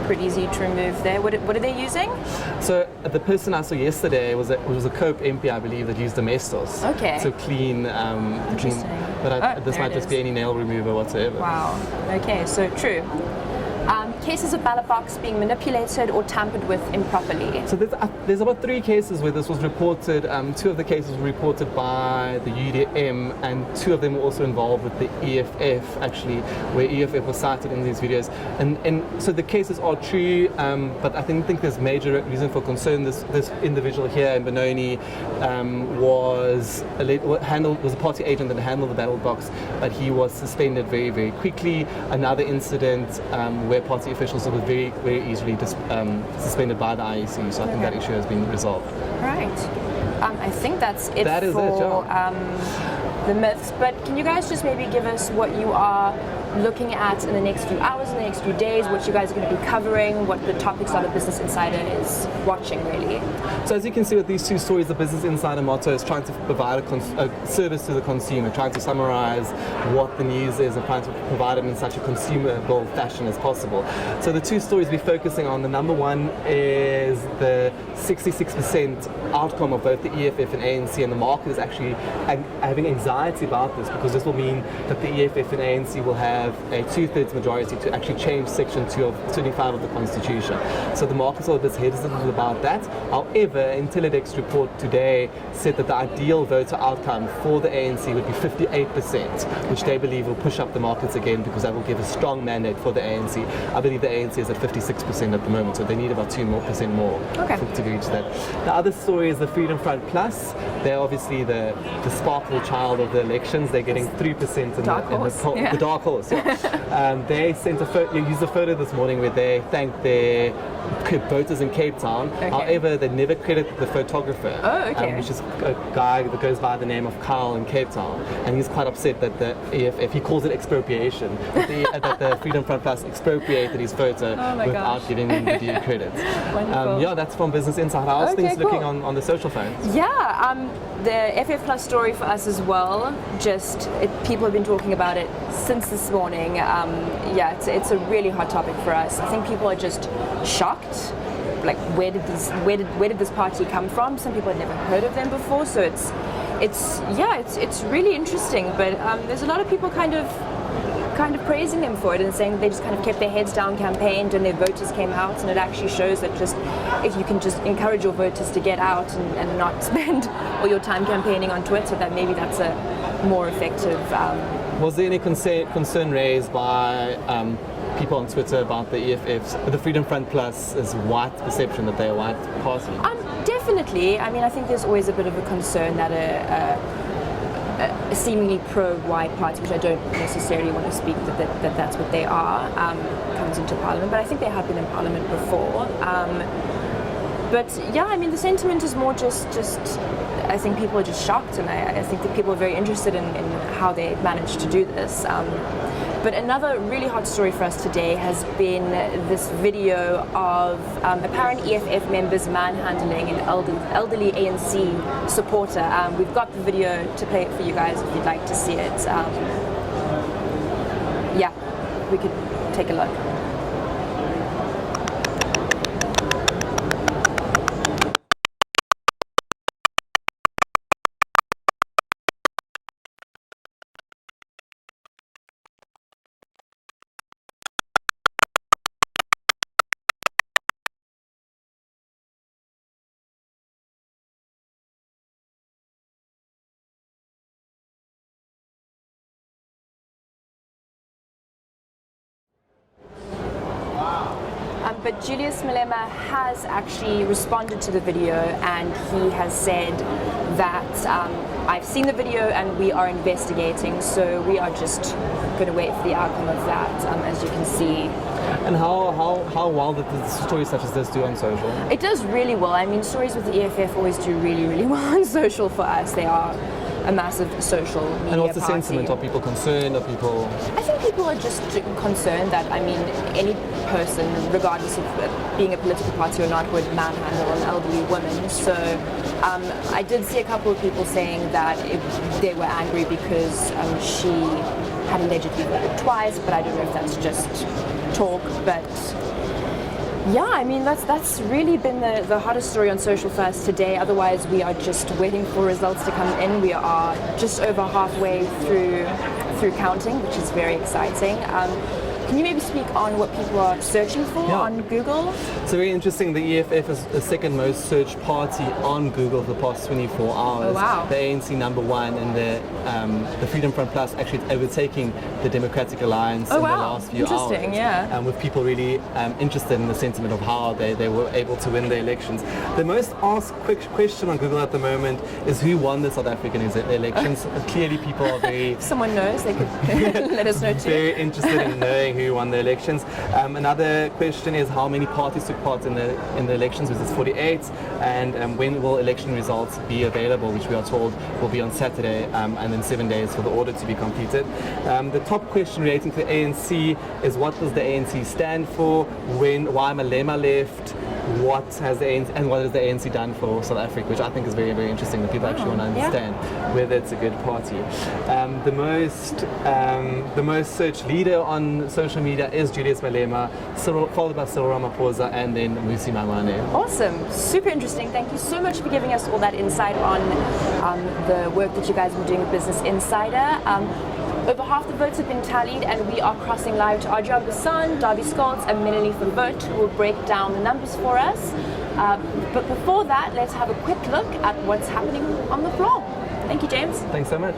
pretty easy to remove there. What are they using? So the person I saw yesterday was a Cope MP, I believe, that used Domestos. Okay. So clean. Interesting. But this there might it just is. be any nail remover whatsoever. Wow. Okay, so true. Cases of ballot box being manipulated or tampered with improperly. So there's about 3 cases where this was reported. 2 of the cases were reported by the UDM, and 2 of them were also involved with the EFF, actually, where EFF was cited in these videos. And so the cases are true, but I think there's major reason for concern. This individual here in Benoni was a party agent that handled the ballot box, but he was suspended very, very quickly. Another incident where party officials were very, very easily suspended by the IEC. So I think that issue has been resolved. Right. I think that's it That is for it, yeah. the myths. But can you guys just maybe give us what you are looking at in the next few hours, in the next few days, what you guys are going to be covering, what the topics are that Business Insider is watching, really? So as you can see with these 2 stories, the Business Insider motto is trying to provide a service to the consumer, trying to summarize what the news is and trying to provide it in such a consumable fashion as possible. So the 2 stories we're focusing on, the number one is the 66% outcome of both the EFF and ANC, and the market is actually having anxiety about this, because this will mean that the EFF and ANC will have a 2/3 majority to actually change Section 2 of 25 of the Constitution. So the market's a little bit hesitant about that. However, Intellidex report today said that the ideal voter outcome for the ANC would be 58%, which they believe will push up the markets again, because that will give a strong mandate for the ANC. I believe the ANC is at 56% at the moment, so they need about 2% more to reach that. The other story is the Freedom Front Plus. They're obviously the sparkle child of the elections. They're getting 3% in the poll. Yeah. The dark horse, yeah. They sent used a photo this morning where they thanked their voters in Cape Town. Okay. However, they never credited the photographer, which is a guy that goes by the name of Carl in Cape Town, and he's quite upset that the EFF, he calls it expropriation, that the Freedom Front Plus expropriated his photo without giving him the due credit. Yeah, that's from Business Insider. How's things looking on the social front? Yeah, the FF Plus story for us as well. People have been talking about it since this morning. It's a really hot topic for us. I think people are just shocked. Like, where did this party come from? Some people had never heard of them before, so it's really interesting. But there's a lot of people kind of praising them for it and saying they just kind of kept their heads down, campaigned, and their voters came out. And it actually shows that just if you can just encourage your voters to get out and not spend all your time campaigning on Twitter, that maybe that's a more effective. Was there any concern raised by people on Twitter about the EFF's, the Freedom Front Plus's white perception that they're a white party? Definitely. I mean, I think there's always a bit of a concern that a seemingly pro-white party, which I don't necessarily want to speak that that's what they are, comes into Parliament. But I think they have been in Parliament before. But yeah, I mean, the sentiment is more just I think people are just shocked, and I think that people are very interested in how they managed to do this. But another really hot story for us today has been this video of apparent EFF members manhandling an elderly ANC supporter. We've got the video to play it for you guys if you'd like to see it. Yeah, we could take a look. But Julius Malema has actually responded to the video, and he has said that I've seen the video and we are investigating, so we are just going to wait for the outcome of that. As you can see, And how well did stories such as this do on social? It does really well. I mean, stories with the EFF always do really, really well on social for us. They are a massive social media And what's the party. sentiment? Are people concerned? Are people... I think people are just concerned that, I mean, any person, regardless of being a political party or not, would manhandle an elderly woman. So I did see a couple of people saying that they were angry because she had allegedly voted twice, but I don't know if that's just talk. But yeah, I mean, that's really been the hottest story on social for us today. Otherwise, we are just waiting for results to come in. We are just over halfway through counting, which is very exciting. Can you maybe speak on what people are searching for on Google? It's very interesting. The EFF is the second most searched party on Google for the past 24 hours. Oh, wow. The ANC #1 and the Freedom Front Plus actually overtaking the Democratic Alliance in the last few hours. Interesting, yeah. With people really interested in the sentiment of how they were able to win the elections. The most asked question on Google at the moment is who won the South African elections. Clearly people are very... If someone knows, they could let us know too. Very interested in knowing who won the elections. Another question is how many parties took part in the elections, which is 48, and when will election results be available, which we are told will be on Saturday, and then 7 days for the audit to be completed. The top question relating to the ANC is what does the ANC stand for, why Malema left, what has the ANC, and what has the ANC done for South Africa, which I think is very, very interesting that people actually want to understand whether it's a good party. The most searched leader on social media is Julius Malema, followed by Cyril Ramaphosa, and then Mmusi Maimane. Awesome, super interesting. Thank you so much for giving us all that insight on the work that you guys have been doing with Business Insider. Over half the votes have been tallied, and we are crossing live to Adria Bassan, Darby Scholz, and Melanie van Voort, who will break down the numbers for us. But before that, let's have a quick look at what's happening on the floor. Thank you, James. Thanks so much.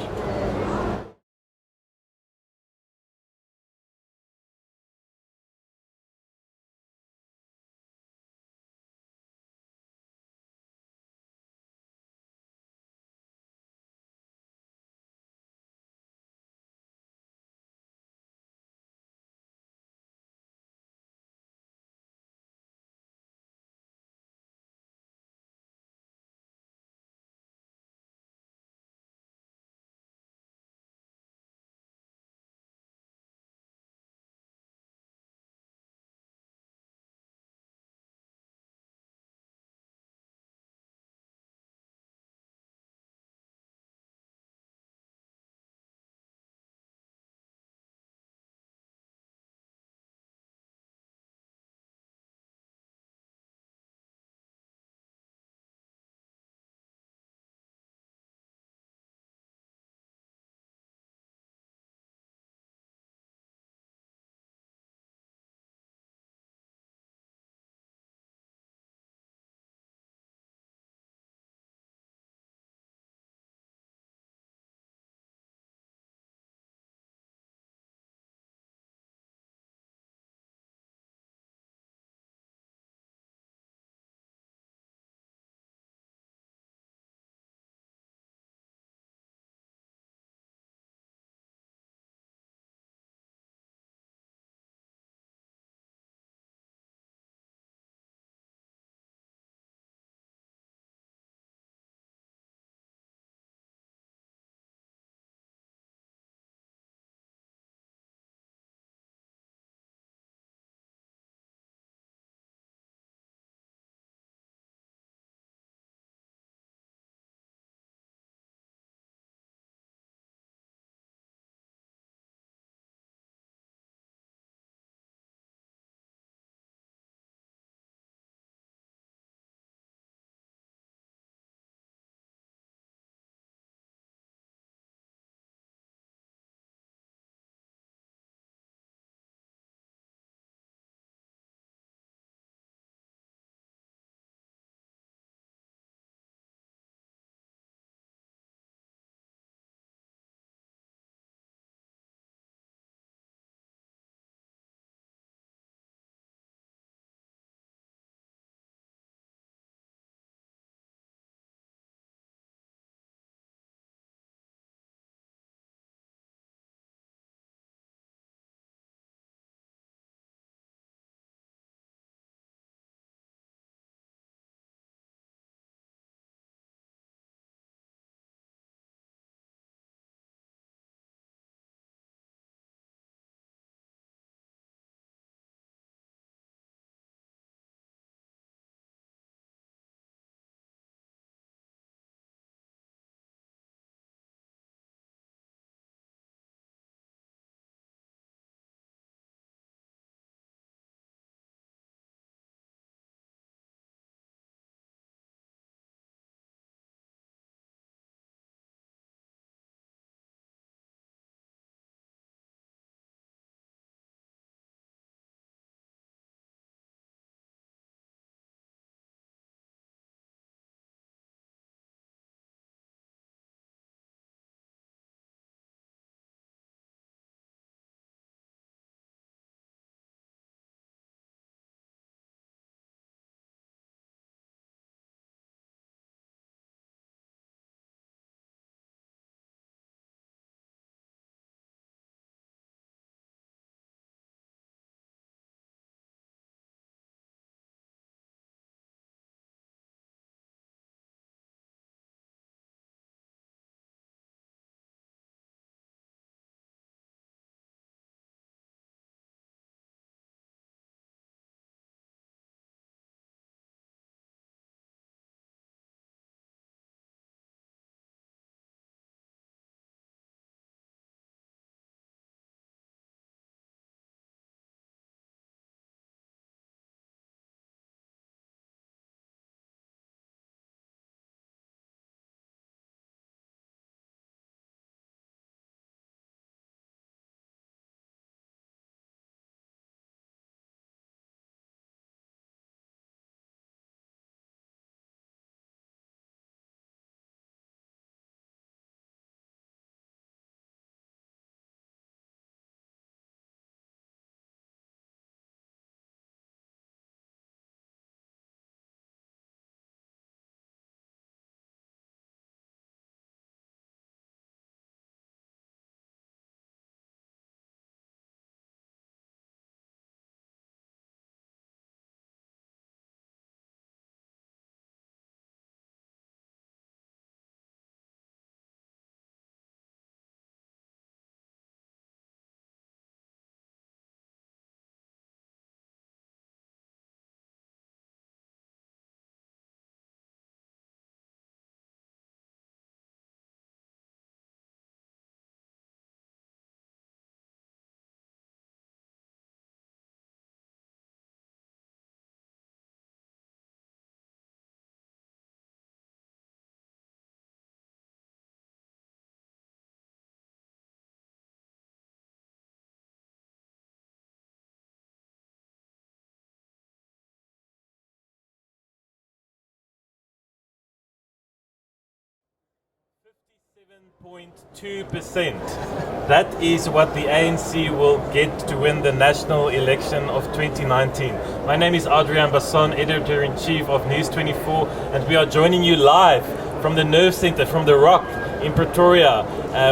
7.2%. That is what the ANC will get to win the national election of 2019. My name is Adrian Basson, Editor-in-Chief of News 24, and we are joining you live from the Nerve Centre, from the Rock in Pretoria,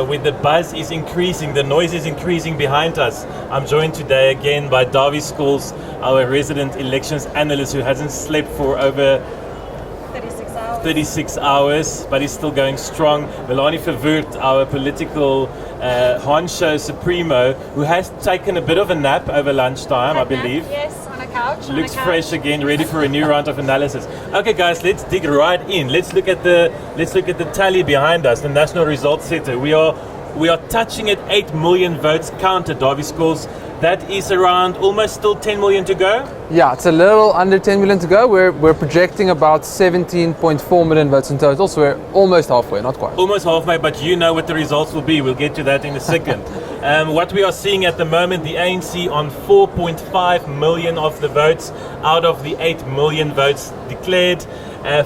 where the buzz is increasing, the noise is increasing behind us. I'm joined today again by Davie Scholes, our resident elections analyst who hasn't slept for over 36 hours, but he's still going strong. Melanie Verwoerd, our political honcho supremo, who has taken a bit of a nap over lunchtime, I believe. Yes, on a couch. Looks fresh again, ready for a new round of analysis. Okay, guys, let's dig right in. Let's look at the tally behind us, the national results setter. We are touching at 8 million votes counted, Davie Scholes. That is around almost still 10 million to go? Yeah, it's a little under 10 million to go. We're projecting about 17.4 million votes in total, so we're almost halfway, not quite. Almost halfway, but you know what the results will be. We'll get to that in a second. What we are seeing at the moment, the ANC on 4.5 million of the votes out of the 8 million votes declared,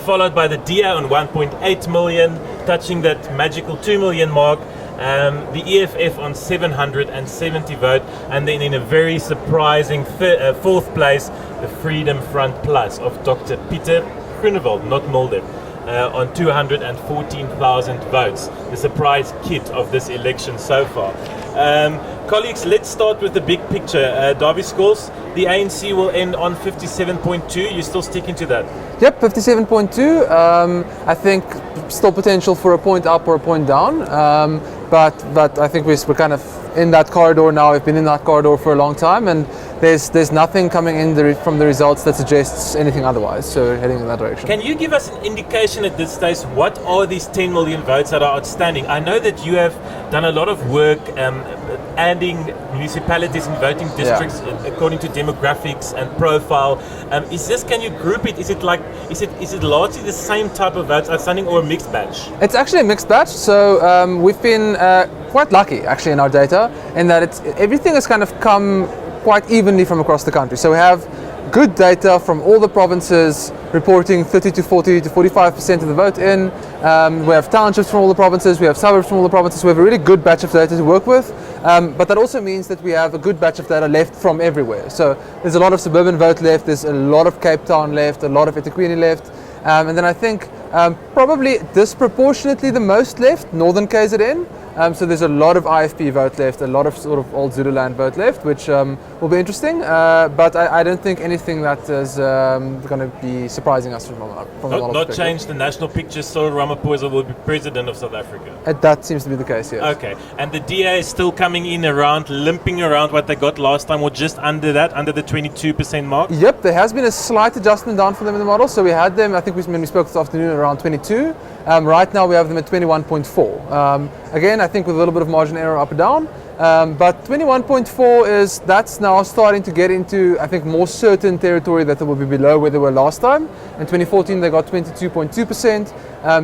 followed by the DA on 1.8 million, touching that magical 2 million mark. The EFF on 770 vote, and then in a very surprising fourth place, the Freedom Front Plus of Dr. Pieter Groenewald, not Mulder, on 214,000 votes. The surprise kid of this election so far. Colleagues, let's start with the big picture. Davie Scholes, the ANC will end on 57.2. You're still sticking to that? Yep, 57.2. I think still potential for a point up or a point down. But I think we're kind of in that corridor now. We've been in that corridor for a long time, and there's nothing coming in from the results that suggests anything otherwise. So we're heading in that direction. Can you give us an indication at this stage, what are these 10 million votes that are outstanding? I know that you have done a lot of work adding municipalities and voting districts according to demographics and profile. Can you group it? Is it largely the same type of votes outstanding or a mixed batch? It's actually a mixed batch. So we've been quite lucky actually in our data in that everything has kind of come quite evenly from across the country. So we have good data from all the provinces reporting 30 to 40 to 45% of the vote in. We have townships from all the provinces, we have suburbs from all the provinces. We have a really good batch of data to work with, but that also means that we have a good batch of data left from everywhere. So there's a lot of suburban vote left, there's a lot of Cape Town left, a lot of eThekwini left, and then I think probably disproportionately the most left, Northern KZN. So there's a lot of IFP vote left, a lot of sort of old Zululand vote left, which will be interesting. But I don't think anything that is going to be surprising us from not change the national picture. Cyril Ramaphosa will be president of South Africa. That seems to be the case, yes. Okay, and the DA is still coming in around, limping around what they got last time, or just under that, under the 22% mark? Yep, there has been a slight adjustment down for them in the model. So we had them, I think when we spoke this afternoon, around 22. Right now we have them at 21.4. Again, I think with a little bit of margin error up or down, but 21.4 that's now starting to get into, I think, more certain territory that they will be below where they were last time. In 2014 they got 22.2%.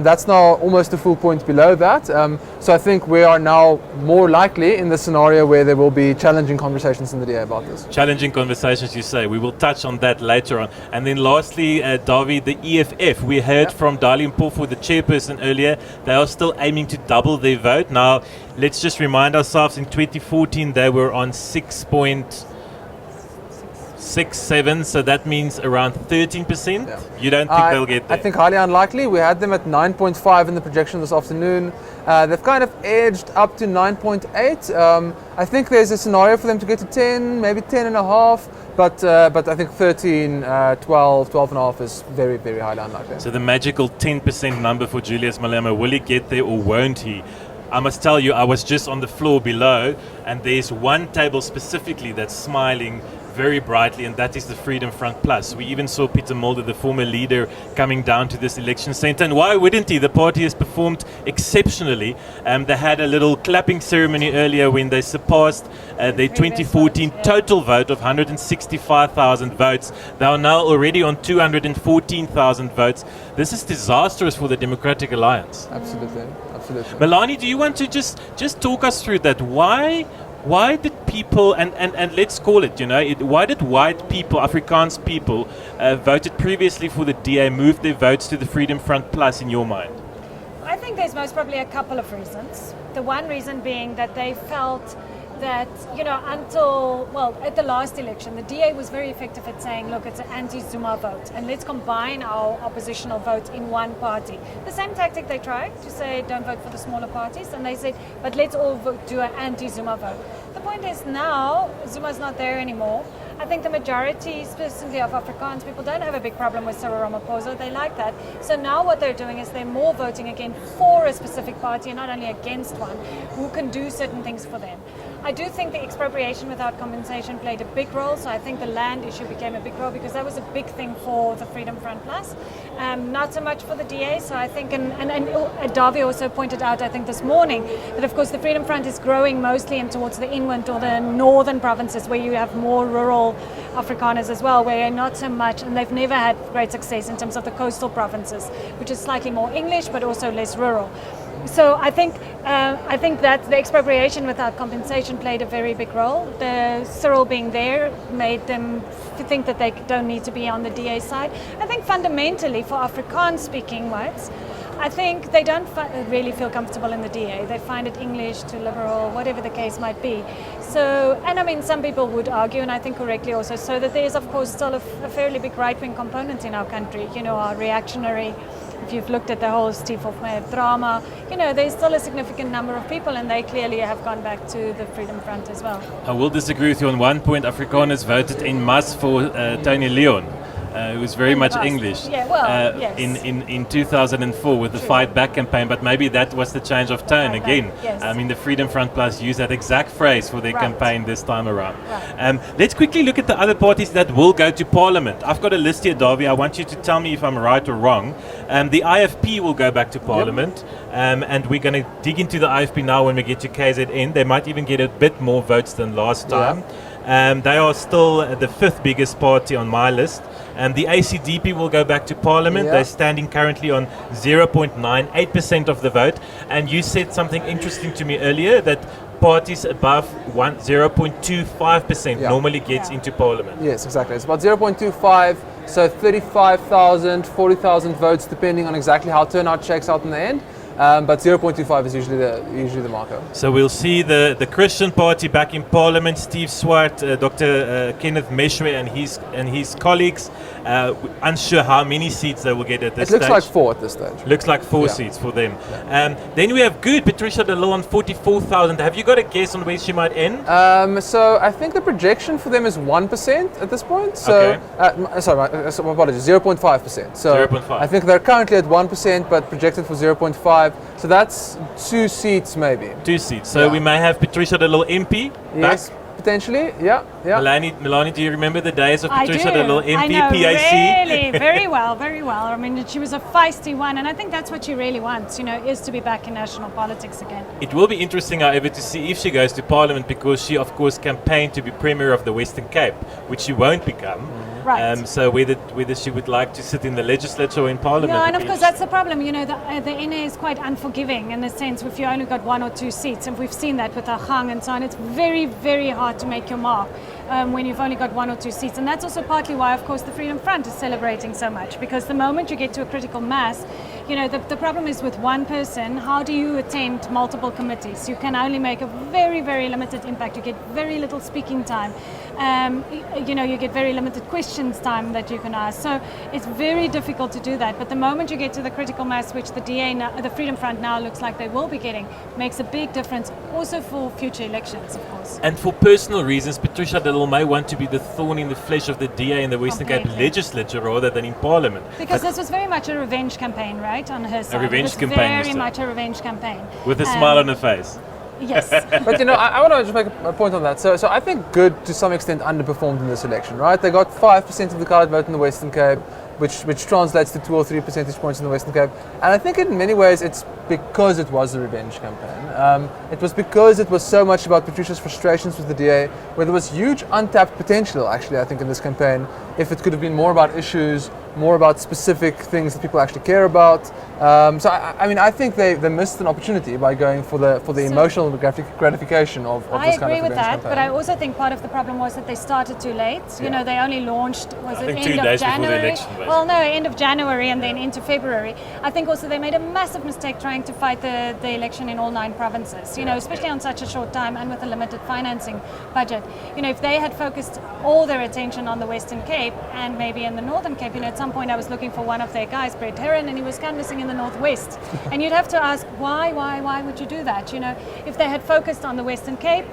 That's now almost a full point below that. So I think we are now more likely in the scenario where there will be challenging conversations in the DA about this. Challenging conversations, you say. We will touch on that later on. And then lastly, Davie, the EFF. We heard from Dali Mpofu, the chairperson, earlier. They are still aiming to double their vote. Now, let's just remind ourselves, in 2014 they were on 6.67, so that means around 13%. Yeah. You don't think they'll get there? I think highly unlikely. We had them at 9.5 in the projection this afternoon. They've kind of edged up to 9.8. I think there's a scenario for them to get to 10, maybe 10 and a half. But I think 13, 12 and a half is very, very highly unlikely. So the magical 10% number for Julius Malema, will he get there or won't he? I must tell you, I was just on the floor below, and there's one table specifically that's smiling very brightly, and that is the Freedom Front Plus. We even saw Pieter Mulder, the former leader, coming down to this election centre. And why wouldn't he? The party has performed exceptionally. They had a little clapping ceremony earlier when they surpassed their 2014 total vote of 165,000 votes. They are now already on 214,000 votes. This is disastrous for the Democratic Alliance. Absolutely. Melanie, do you want to just talk us through that? Why did people, and let's call it, why did white people, Afrikaans people, voted previously for the DA, moved their votes to the Freedom Front Plus in your mind? I think think there's most probably a couple of reasons. The one reason being that they felt that, at the last election, the DA was very effective at saying, look, it's an anti-Zuma vote, and let's combine our oppositional votes in one party. The same tactic they tried to say, don't vote for the smaller parties, and they said, but let's all do an anti-Zuma vote. The point is now, Zuma's not there anymore. I think the majority, specifically of Afrikaans people, don't have a big problem with Cyril Ramaphosa. They like that. So now what they're doing is they're more voting again for a specific party and not only against one who can do certain things for them. I do think the expropriation without compensation played a big role. So I think the land issue became a big role because that was a big thing for the Freedom Front Plus, not so much for the DA. So I think, and Dawie also pointed out, I think this morning, that of course the Freedom Front is growing mostly in towards the inland or the northern provinces where you have more rural Afrikaners as well, where not so much, and they've never had great success in terms of the coastal provinces, which is slightly more English but also less rural. So I think that the expropriation without compensation played a very big role. The Cyril being there made them think that they don't need to be on the DA side. I think fundamentally for Afrikaans-speaking whites, I think they don't really feel comfortable in the DA. They find it English, too liberal, whatever the case might be. So, and I mean, some people would argue, and I think correctly also, so that there is, of course, still a fairly big right-wing component in our country. Our reactionary, if you've looked at the whole Steve Hofmeyr drama, there's still a significant number of people, and they clearly have gone back to the Freedom Front as well. I will disagree with you on one point. Afrikaners voted en masse for Tony Leon. It was very much English yes. in 2004 with the Fight Back campaign, but maybe that was the change of tone again. Yes. I mean, the Freedom Front Plus used that exact phrase for their campaign this time around. Right. Let's quickly look at the other parties that will go to Parliament. I've got a list here, Dawie. I want you to tell me if I'm right or wrong. The IFP will go back to Parliament, and we're going to dig into the IFP now when we get to KZN. They might even get a bit more votes than last time. They are still the fifth biggest party on my list. The ACDP will go back to Parliament. They're standing currently on 0.98% of the vote. And you said something interesting to me earlier, that parties above 0.25% normally gets into Parliament. Yes, exactly. It's about 0.25, so 35,000, 40,000 votes, depending on exactly how turnout checks out in the end. But 0.25 is usually the marker. So we'll see the Christian Party back in Parliament. Steve Swart, Dr. Kenneth Meshwe and his colleagues. Unsure how many seats they will get at this stage. It looks like 4 at this stage. Looks like 4 seats for them. Then we have Patricia de Lille on 44,000. Have you got a guess on where she might end? So I think the projection for them is 1% at this point. So, my apologies, 0.5%. So 0.5. I think they're currently at 1%, but projected for 0.5. So that's 2 seats maybe. 2 seats. So we may have Patricia de Lille MP yes, back. Potentially, yeah. Melanie, do you remember the days of Patricia de Lille MP, I know, PAC? really, very well. I mean, she was a feisty one, and I think that's what she really wants, is to be back in national politics again. It will be interesting, however, to see if she goes to Parliament, because she, of course, campaigned to be Premier of the Western Cape, which she won't become. Right. So whether she would like to sit in the legislature or in Parliament. No, and of course that's the problem. The NA is quite unforgiving in the sense if you only got 1 or 2 seats, and we've seen that with Ahang and so on. It's very, very hard to make your mark when you've only got 1 or 2 seats, and that's also partly why, of course, the Freedom Front is celebrating so much, because the moment you get to a critical mass, the problem is with one person, how do you attend multiple committees? You can only make a very, very limited impact. You get very little speaking time. You get very limited questions time that you can ask. So it's very difficult to do that. But the moment you get to the critical mass, which the Freedom Front now looks like they will be getting, makes a big difference also for future elections, of course. And for personal reasons, Patricia de Lille may want to be the thorn in the flesh of the DA in the Western Cape legislature rather than in Parliament. Because this was very much a revenge campaign, right, on her side. A revenge it was campaign. Very much a revenge campaign. With a smile on her face. Yes. But I want to just make a point on that. So I think Good to some extent underperformed in this election, right? They got 5% of the card vote in the Western Cape, which translates to 2 or 3 percentage points in the Western Cape. And I think in many ways it's because it was a revenge campaign. It was because it was so much about Patricia's frustrations with the DA, where there was huge untapped potential, actually, I think, in this campaign, if it could have been more about issues more about specific things that people actually care about. So I mean, I think they missed an opportunity by going for the emotional gratification of I this kind agree of with events that, campaign. but I also think part of the problem was that they started too late. You know, they only launched, was I it think end 2 of days before the January? election, basically. Well, no, end of January and then into February. I think also they made a massive mistake trying to fight the election in all 9 provinces, you know, especially on such a short time and with a limited financing budget. You know, if they had focused all their attention on the Western Cape and maybe in the Northern Cape, you know, at some point I was looking for one of their guys, Brett Herron, and he was canvassing in the Northwest. And you'd have to ask, why would you do that? You know, if they had focused on the Western Cape,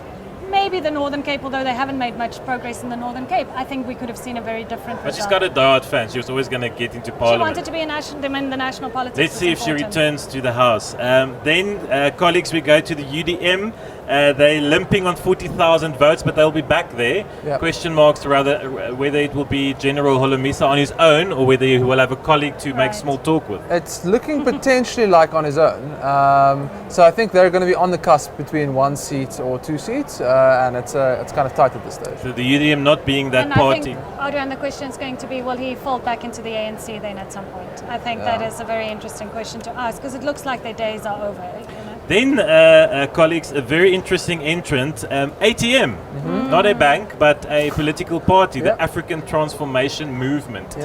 maybe the Northern Cape, although they haven't made much progress in the Northern Cape, I think we could have seen a very different But she's result. got a diehard fan. She was always going to get into She Parliament. wanted to be in the national politics. Let's see if she returns to the House. Then, colleagues, we go to the UDM. They're limping on 40,000 votes, but they'll be back there. Yep. Question marks rather whether it will be General Holomisa on his own or whether he will have a colleague to make small talk with. It's looking potentially like on his own. So I think they're going to be on the cusp between 1 seat or 2 seats, and it's kind of tight at this stage. So the UDM not being that And party. I think, Adrian, the question is going to be, will he fall back into the ANC then at some point? I think that is a very interesting question to ask, because it looks like their days are over. You know? Then, colleagues, a very interesting entrant, ATM, not a bank, but a political party, the African Transformation Movement.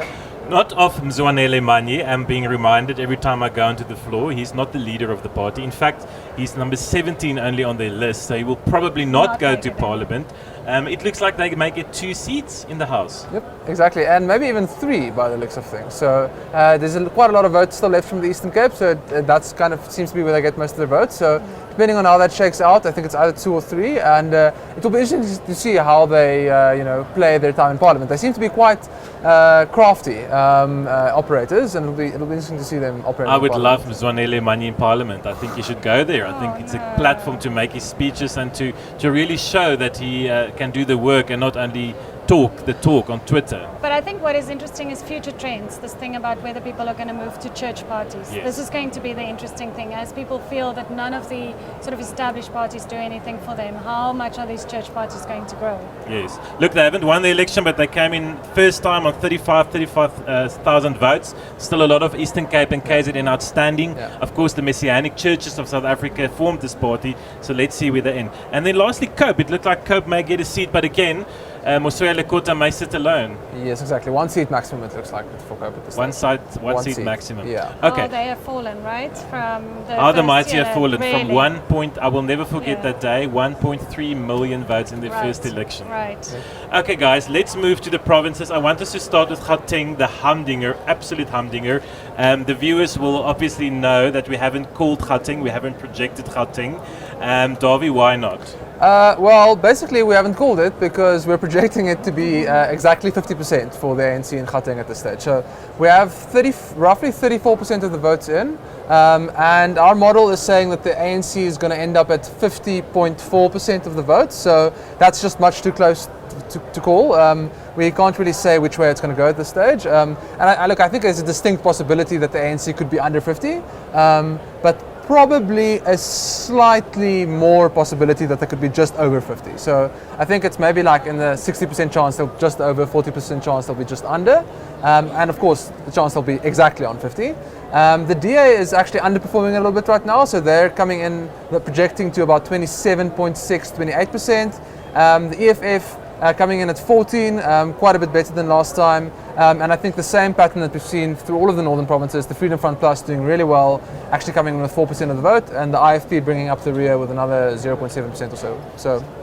Not of Mzwanele Manye, I'm being reminded every time I go onto the floor. He's not the leader of the party. In fact, he's number 17 only on their list, so he will probably not go to Parliament. It looks like they may get 2 seats in the House. Yep, exactly, and maybe even 3 by the looks of things. So there's quite a lot of votes still left from the Eastern Cape, so that's kind of seems to be where they get most of their votes. So depending on how that shakes out, I think it's either 2 or 3, and it will be interesting to see how they play their time in Parliament. They seem to be quite crafty operators, and it'll be interesting to see them operate. I would love Mzwanele Manye in Parliament. I think he should go there. I think it's a platform to make his speeches and to really show that he can do the work and not only talk the talk on Twitter. But I think what is interesting is future trends, this thing about whether people are going to move to church parties. Yes. This is going to be the interesting thing, as people feel that none of the sort of established parties do anything for them. How much are these church parties going to grow? Yes. Look, they haven't won the election, but they came in first time on 35,000 votes. Still a lot of Eastern Cape and KZN outstanding. Yeah. Of course, the Messianic churches of South Africa formed this party, so let's see where they end. And then lastly, Cope. It looked like Cope may get a seat, but again, Mosuya Lekota may sit alone. Yes, exactly. 1 seat maximum, it looks like, for Cope at this One stage. seat maximum. Yeah. Okay. Oh, they have fallen, right? From the The first mighty year, have fallen really. from I will never forget Yeah. that day, 1.3 million votes in their first election. Right. Okay, guys, let's move to the provinces. I want us to start with Gauteng, the humdinger, absolute humdinger. The viewers will obviously know that we haven't called Gauteng, we haven't projected Gauteng. Davy, why not? Well, basically we haven't called it because we're projecting it to be exactly 50% for the ANC in Gauteng at this stage. So we have roughly 34% of the votes in, and our model is saying that the ANC is going to end up at 50.4% of the votes. So that's just much too close to call. We can't really say which way it's going to go at this stage. And I think there's a distinct possibility that the ANC could be under 50, but probably a slightly more possibility that they could be just over 50. So I think it's maybe like in the 60% chance they'll just over, 40% chance they'll be just under, and of course the chance they'll be exactly on 50. The DA is actually underperforming a little bit right now, so they're coming in, they're projecting to about 27.6, 28%. The EFF coming in at 14, quite a bit better than last time. And I think the same pattern that we've seen through all of the northern provinces, the Freedom Front Plus doing really well, actually coming in with 4% of the vote, and the IFP bringing up the rear with another 0.7% or so.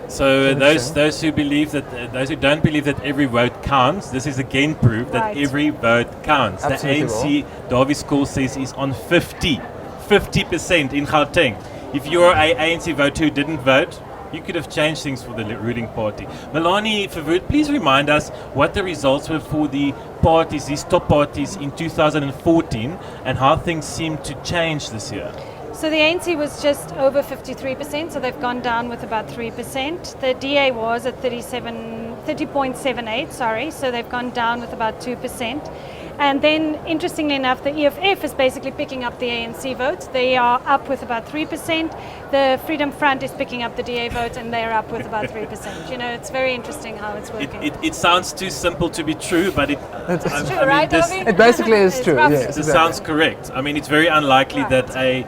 So those who believe that those who don't believe that every vote counts, this is again proof that Right. every vote counts. Absolutely The ANC, Davy School says, is on 50% in Gauteng. If you're a ANC voter who didn't vote, you could have changed things for the ruling party. Melanie Verwoerd, please remind us what the results were for the parties, these top parties in 2014, and how things seem to change this year. So the ANC was just over 53%, so they've gone down with about 3%. The DA was at 30.78, so they've gone down with about 2%. And then, interestingly enough, the EFF is basically picking up the ANC vote. They are up with about 3%. The Freedom Front is picking up the DA vote, and they're up with about 3%. You know, it's very interesting how it's working. It sounds too simple to be true, but It's true, right, Davy? It basically is It's true. roughly Yes, This exactly. sounds correct. I mean, it's very unlikely Right.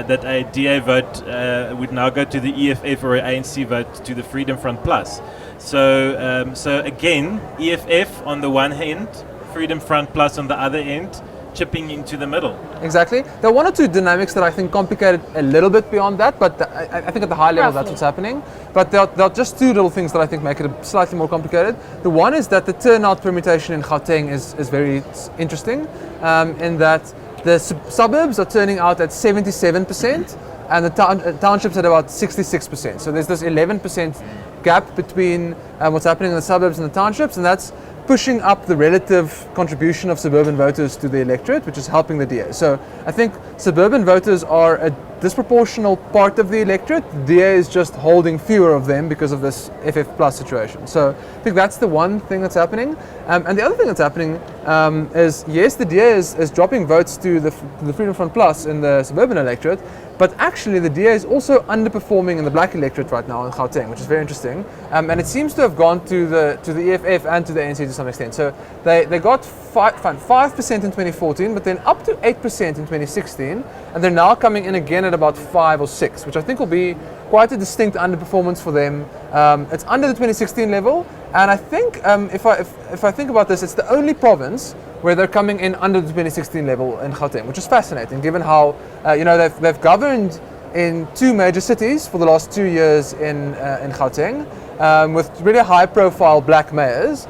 that a DA vote would now go to the EFF or an ANC vote to the Freedom Front Plus. So again, EFF on the one hand, Freedom Front Plus on the other end, chipping into the middle. Exactly. There are one or two dynamics that I think complicate it a little bit beyond that, but I think at the high level that's Roughly. what's happening. But there are just two little things that I think make it slightly more complicated. The one is that the turnout permutation in Gauteng is very interesting, in that the suburbs are turning out at 77% and the townships at about 66%. So there's this 11% gap between what's happening in the suburbs and the townships, and that's pushing up the relative contribution of suburban voters to the electorate, which is helping the DA. So I think suburban voters are a disproportional part of the electorate. The DA is just holding fewer of them because of this FF plus situation. So I think that's the one thing that's happening. And the other thing that's happening is, yes, the DA is dropping votes to the Freedom Front Plus in the suburban electorate, but actually the DA is also underperforming in the black electorate right now in Gauteng, which is very interesting. And it seems to have gone to the EFF and to the ANC to some extent. So they got 5% in 2014, but then up to 8% in 2016, and they're now coming in again at about 5 or 6, which I think will be quite a distinct underperformance for them. It's under the 2016 level, and I think if I think about this, it's the only province where they're coming in under the 2016 level in Gauteng, which is fascinating given how they've governed in two major cities for the last 2 years in Gauteng, with really high-profile black mayors,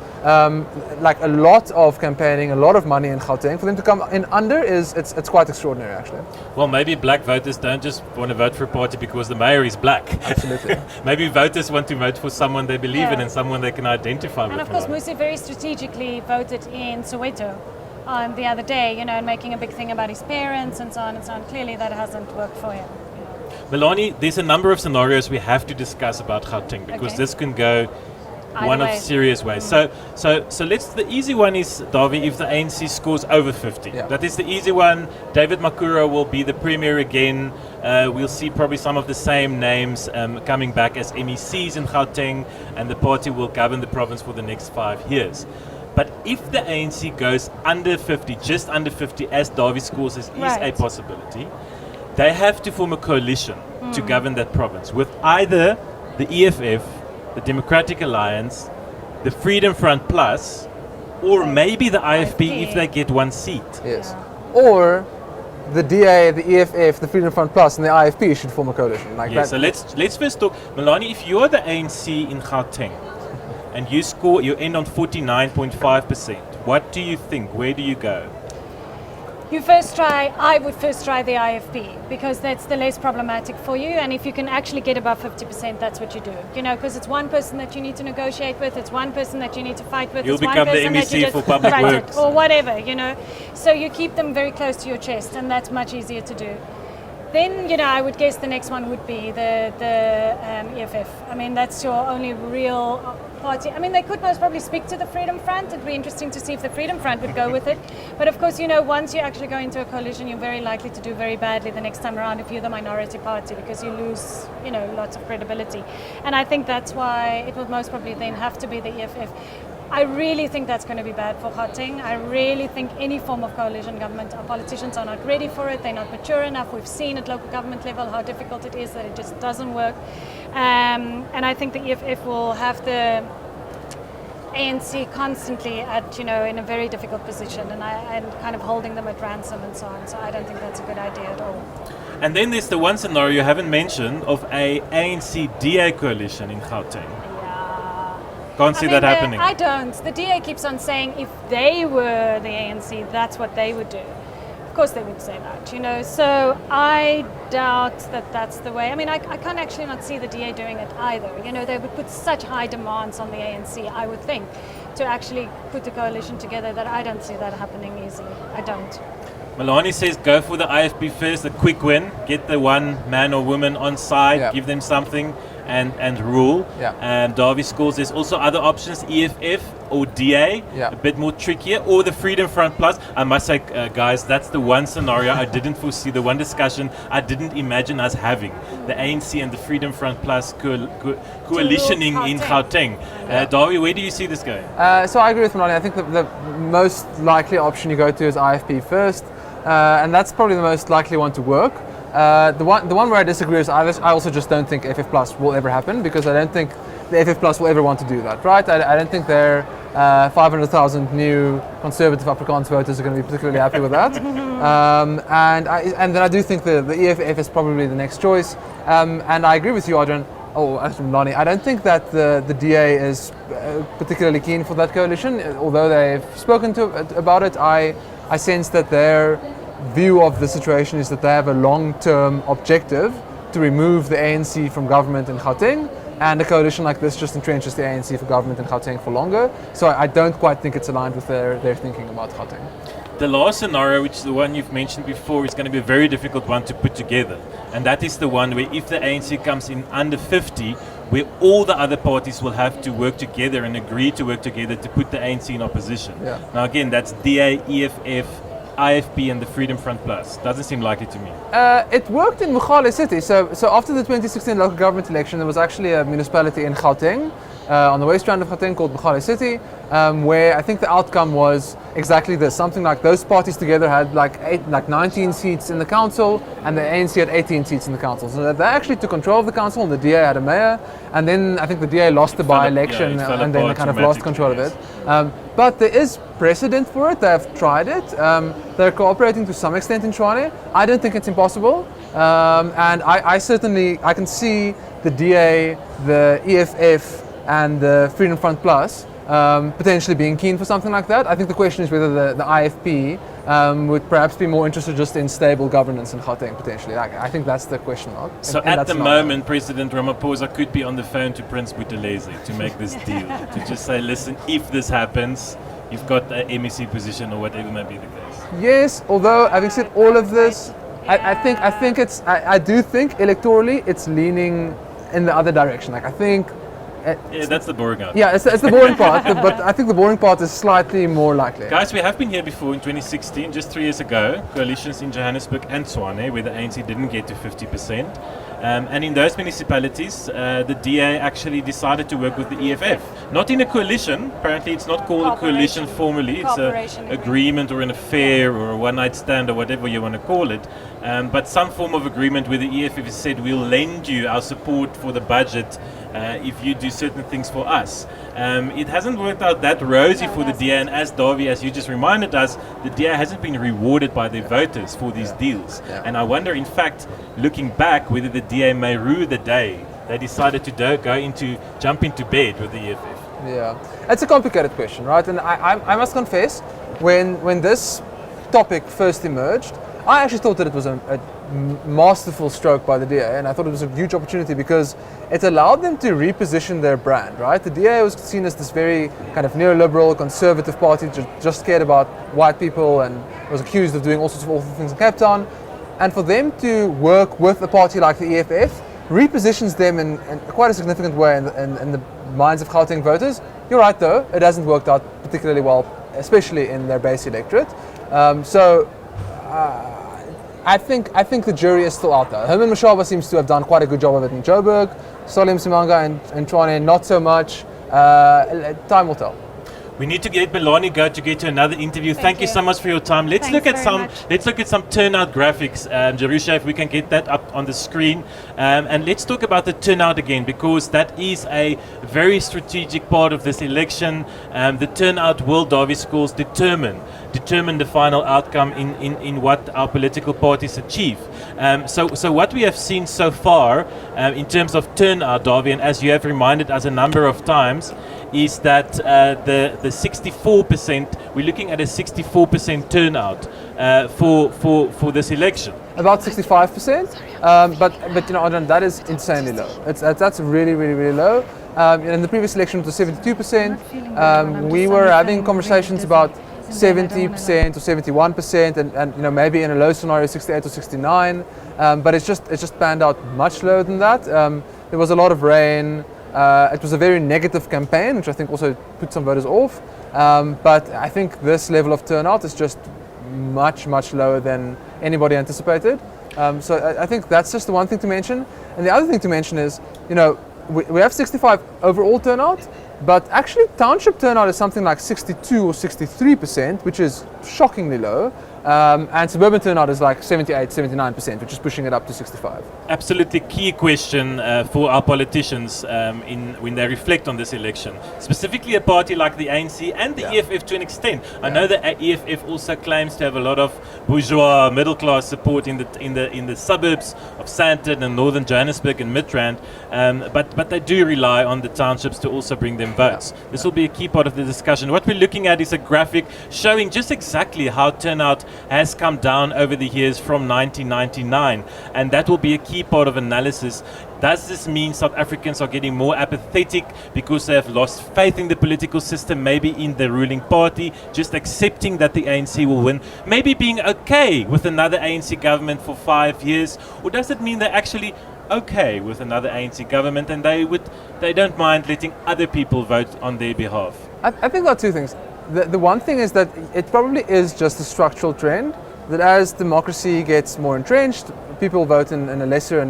like a lot of campaigning, a lot of money in Gauteng. For them to come in under it's quite extraordinary, actually. Well, maybe black voters don't just want to vote for a party because the mayor is black. Absolutely. Maybe voters want to vote for someone they believe in Yeah. and someone they can identify with. And of course, more. Musi very strategically voted in Soweto the other day, and making a big thing about his parents and so on and so on. Clearly, that hasn't worked for him. Melanie, there's a number of scenarios we have to discuss about Gauteng because Okay. this can go one Either of way. serious ways. So let's. The easy one is, Davi, if the ANC scores over 50. Yeah. That is the easy one. David Makura will be the premier again. We'll see probably some of the same names coming back as MECs in Gauteng, and the party will govern the province for the next 5 years. But if the ANC goes under 50, just under 50, as Davi scores is a Right. possibility, they have to form a coalition to govern that province with either the EFF, the Democratic Alliance, the Freedom Front Plus, or maybe the IFP if they get one seat. Yes. Or the DA, the EFF, the Freedom Front Plus, and the IFP should form a coalition. Like Yeah, that. so let's first talk. Melanie, if you're the ANC in Gauteng and you end on 49.5%, what do you think? Where do you go? I would first try the IFP because that's the less problematic for you, and if you can actually get above 50%, that's what you do. Because it's one person that you need to negotiate with, it's one person that you need to fight with, You'll it's one become the person that you MEC just for public front it, works. or whatever, So you keep them very close to your chest, and that's much easier to do. Then, I would guess the next one would be the EFF. I mean, that's your only real party. I mean, they could most probably speak to the Freedom Front. It'd be interesting to see if the Freedom Front would go with it. But of course, once you actually go into a coalition, you're very likely to do very badly the next time around if you're the minority party, because you lose, lots of credibility. And I think that's why it will most probably then have to be the EFF. I really think that's going to be bad for Gauteng. I really think any form of coalition government, our politicians are not ready for it. They're not mature enough. We've seen at local government level how difficult it is, that it just doesn't work. And I think the EFF will have the ANC constantly in a very difficult position, and kind of holding them at ransom and so on. So I don't think that's a good idea at all. And then there's the one scenario you haven't mentioned of a ANC-DA coalition in Gauteng. Can't see that happening. I don't. The DA keeps on saying if they were the ANC, that's what they would do. Of course they would say that, So I doubt that that's the way. I mean, I can't actually not see the DA doing it either. They would put such high demands on the ANC, I would think, to actually put a coalition together, that I don't see that happening easily. I don't. Melanie says go for the IFP first, a quick win, get the one man or woman on side, Yeah. give them something and rule. Yeah. Davi scores. There's also other options, EFF or DA, Yeah. a bit more trickier, or the Freedom Front Plus. I must say, guys, that's the one scenario I didn't foresee, the one discussion I didn't imagine us having. The ANC and the Freedom Front Plus coalitioning in Gauteng. Dawie, where do you see this going? So I agree with Melanie. I think the most likely option you go to is IFP first, and that's probably the most likely one to work. The one where I disagree is I also just don't think FF Plus will ever happen, because I don't think the FF Plus will ever want to do that, right? I don't think their 500,000 new conservative Afrikaans voters are going to be particularly happy with that. And then I do think the EFF is probably the next choice. And I agree with you, Adrian. Lonnie, I don't think that the DA is particularly keen for that coalition. Although they've spoken about it, I sense that their view of the situation is that they have a long-term objective to remove the ANC from government in Gauteng, and a coalition like this just entrenches the ANC for government in Gauteng for longer. So I don't quite think it's aligned with their thinking about Gauteng. The last scenario, which is the one you've mentioned before, is going to be a very difficult one to put together. And that is the one where if the ANC comes in under 50, where all the other parties will have to work together and agree to work together to put the ANC in opposition. Yeah. Now again, that's DA, EFF, IFP and the Freedom Front Plus. Doesn't seem likely to me. It worked in Mogale City. So after the 2016 local government election, there was actually a municipality in Gauteng, on the west end of Gauteng, called Mogale City, where I think the outcome was exactly this. Something like those parties together had like 19 seats in the council, and the ANC had 18 seats in the council. So they actually took control of the council, and the DA had a mayor. And then I think the DA lost the by-election, and then they kind of lost control of it. But there is precedent for it. They have tried it. They're cooperating to some extent in Tshwane. I don't think it's impossible. And I certainly can see the DA, the EFF, and the Freedom Front Plus potentially being keen for something like that. I think the question is whether the IFP would perhaps be more interested just in stable governance in Gauteng potentially. I think that's the question mark. So at the moment, President Ramaphosa could be on the phone to Prince Buthelezi to make this deal, to just say, listen, if this happens, you've got an MEC position or whatever may be the case. Yes, although having said all of this, I do think electorally it's leaning in the other direction. Like I think. Yeah, that's the boring part. Yeah, it's the boring part, but I think the boring part is slightly more likely. Guys, we have been here before in 2016, just 3 years ago, coalitions in Johannesburg and Tshwane, where the ANC didn't get to 50%. And in those municipalities, the DA actually decided to work with the EFF. Not in a coalition, apparently it's not called a coalition formally, it's an agreement or an affair or a one-night stand or whatever you want to call it. But some form of agreement where the EFF has said, we'll lend you our support for the budget if you do certain things for us. It hasn't worked out that rosy for the DA, and as Dawie, as you just reminded us, the DA hasn't been rewarded by their voters for these deals. And I wonder, in fact, looking back, whether the DA may rue the day they decided to jump into bed with the EFF. Yeah, it's a complicated question, right? And I must confess, when this topic first emerged, I actually thought that it was a masterful stroke by the DA, and I thought it was a huge opportunity because it allowed them to reposition their brand, right? The DA was seen as this very kind of neoliberal, conservative party, just cared about white people, and was accused of doing all sorts of awful things in Cape Town. And for them to work with a party like the EFF repositions them in quite a significant way in the minds of Gauteng voters. You're right, though, it hasn't worked out particularly well, especially in their base electorate. I think the jury is still out there. Herman Mashaba seems to have done quite a good job of it in Joburg. Solly Msimanga and Tshwane, not so much. Time will tell. We need to get Melanie to get to another interview. Thank you so much for your time. Let's look at some turnout graphics. Jerusha, if we can get that up on the screen. And let's talk about the turnout again, because that is a very strategic part of this election. The turnout will, Dawie Scholz, determine the final outcome in what our political parties achieve. So what we have seen so far in terms of turnout, Dawie, and as you have reminded us a number of times, is that the 64%, we're looking at a 64% turnout for this election. About 65%, but you know, Adrian, that is insanely low. That's really, really, really low. In the previous election, it was 72%. We were having conversations about 70% or 71%, and you know, maybe in a low scenario 68 or 69. But it's just panned out much lower than that. There was a lot of rain. It was a very negative campaign, which I think also put some voters off. But I think this level of turnout is just much, much lower than anybody anticipated. So I think that's just the one thing to mention. And the other thing to mention is, we have 65 overall turnout, but actually township turnout is something like 62 or 63%, which is shockingly low. And suburban turnout is like 78, 79%, which is pushing it up to 65. Absolutely key question for our politicians when they reflect on this election. Specifically a party like the ANC and the EFF to an extent. I know that EFF also claims to have a lot of bourgeois middle class support in the suburbs of Sandton and northern Johannesburg and Midrand, but they do rely on the townships to also bring them votes. This will be a key part of the discussion. What we're looking at is a graphic showing just exactly how turnout has come down over the years from 1999, and that will be a key part of analysis. Does this mean South Africans are getting more apathetic because they have lost faith in the political system, maybe in the ruling party, just accepting that the ANC will win, maybe being okay with another ANC government for 5 years? Or does it mean they're actually okay with another ANC government and they don't mind letting other people vote on their behalf? I think there are two things. The one thing is that it probably is just a structural trend that as democracy gets more entrenched, people vote in a lesser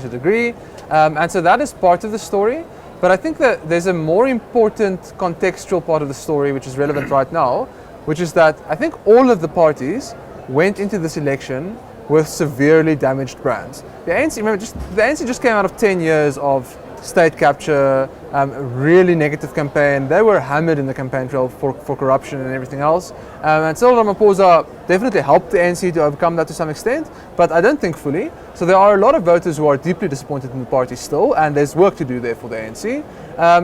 degree, and so that is part of the story. But I think that there's a more important contextual part of the story which is relevant right now, which is that I think all of the parties went into this election with severely damaged brands. The ANC just came out of 10 years of state capture, really negative campaign. They were hammered in the campaign trail for corruption and everything else. And Cyril Ramaphosa definitely helped the ANC to overcome that to some extent, but I don't think fully. So there are a lot of voters who are deeply disappointed in the party still, and there's work to do there for the ANC.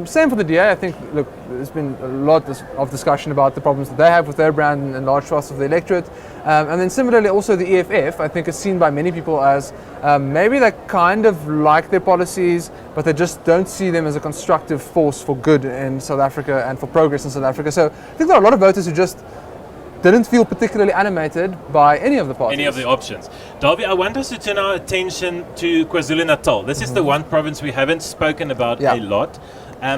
Same for the DA. I think, look, there's been a lot of discussion about the problems that they have with their brand and large swaths of the electorate. And then similarly also the EFF, I think, is seen by many people as maybe they kind of like their policies, but they just don't see them as a constructive force for good in South Africa and for progress in South Africa. So I think there are a lot of voters who just didn't feel particularly animated by any of the parties. Any of the options. Davie, I want us to turn our attention to KwaZulu-Natal. This is the one province we haven't spoken about a lot.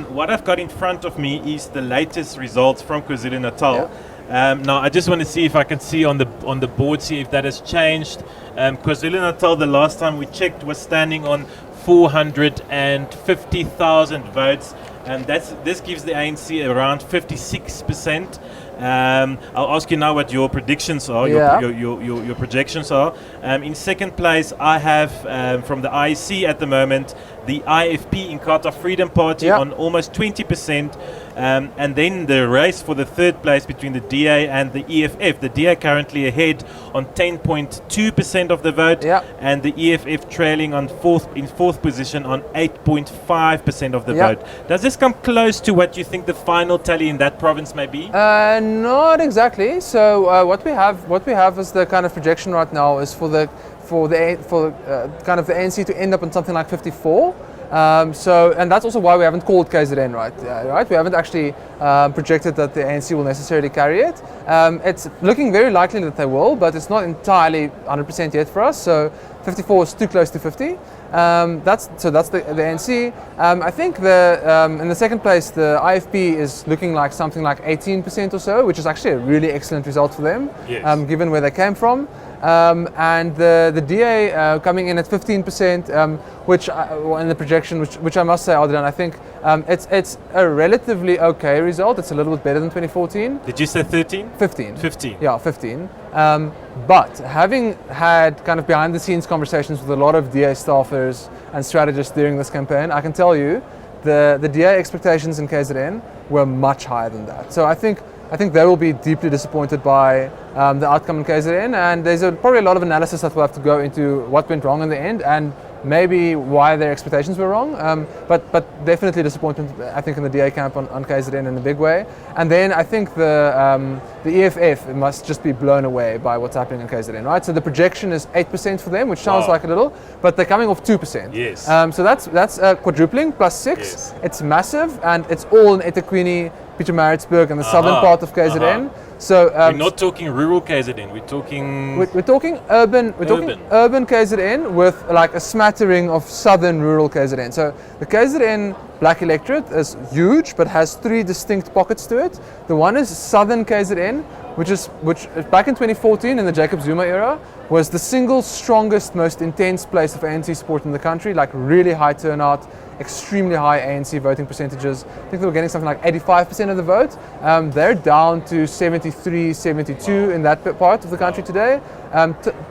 What I've got in front of me is the latest results from KwaZulu-Natal. Now, I just want to see if I can see on the board, see if that has changed. KwaZulu-Natal, the last time we checked, was standing on 450,000 votes, and this gives the ANC around 56%. I'll ask you now what your predictions are, your projections are. In second place, I have from the IEC at the moment, the IFP, Inkatha Freedom Party, on almost 20%. And then the race for the third place between the DA and the EFF. The DA currently ahead on 10.2% of the vote, and the EFF trailing in fourth position on 8.5% of the vote. Does this come close to what you think the final tally in that province may be? Not exactly. So what we have as the kind of projection right now is for kind of the ANC to end up on something like 54. And that's also why we haven't called KZN, right? We haven't actually projected that the ANC will necessarily carry it. It's looking very likely that they will, but it's not entirely 100% yet for us. So 54 is too close to 50. That's the ANC. I think in the second place, the IFP is looking like something like 18% or so, which is actually a really excellent result for them, given where they came from. And the DA coming in at 15%, which in the projection, which I must say, Adrian, I think it's a relatively okay result. It's a little bit better than 2014. Did you say 13? 15. 15. Yeah, 15. But having had kind of behind the scenes conversations with a lot of DA staffers and strategists during this campaign, I can tell you the DA expectations in KZN were much higher than that. So I think they will be deeply disappointed by the outcome in KZN, and there's probably a lot of analysis that will have to go into what went wrong in the end and maybe why their expectations were wrong. But definitely disappointment, I think, in the DA camp on KZN in a big way. And then I think the EFF must just be blown away by what's happening in KZN, right? So the projection is 8% for them, which sounds like a little, but they're coming off 2%. Yes. So that's quadrupling plus 6. Yes. It's massive, and it's all in eThekwini. Pietermaritzburg and the southern part of KZN. So we're not talking rural KZN. We're talking. We're talking urban. We're talking urban KZN with like a smattering of southern rural KZN. So the KZN black electorate is huge, but has three distinct pockets to it. The one is southern KZN, which back in 2014 in the Jacob Zuma era was the single strongest, most intense place of ANC support in the country. Like really high turnout, extremely high ANC voting percentages. I think they were getting something like 85% of the vote. They're down to 73, 72 in that part of the country today.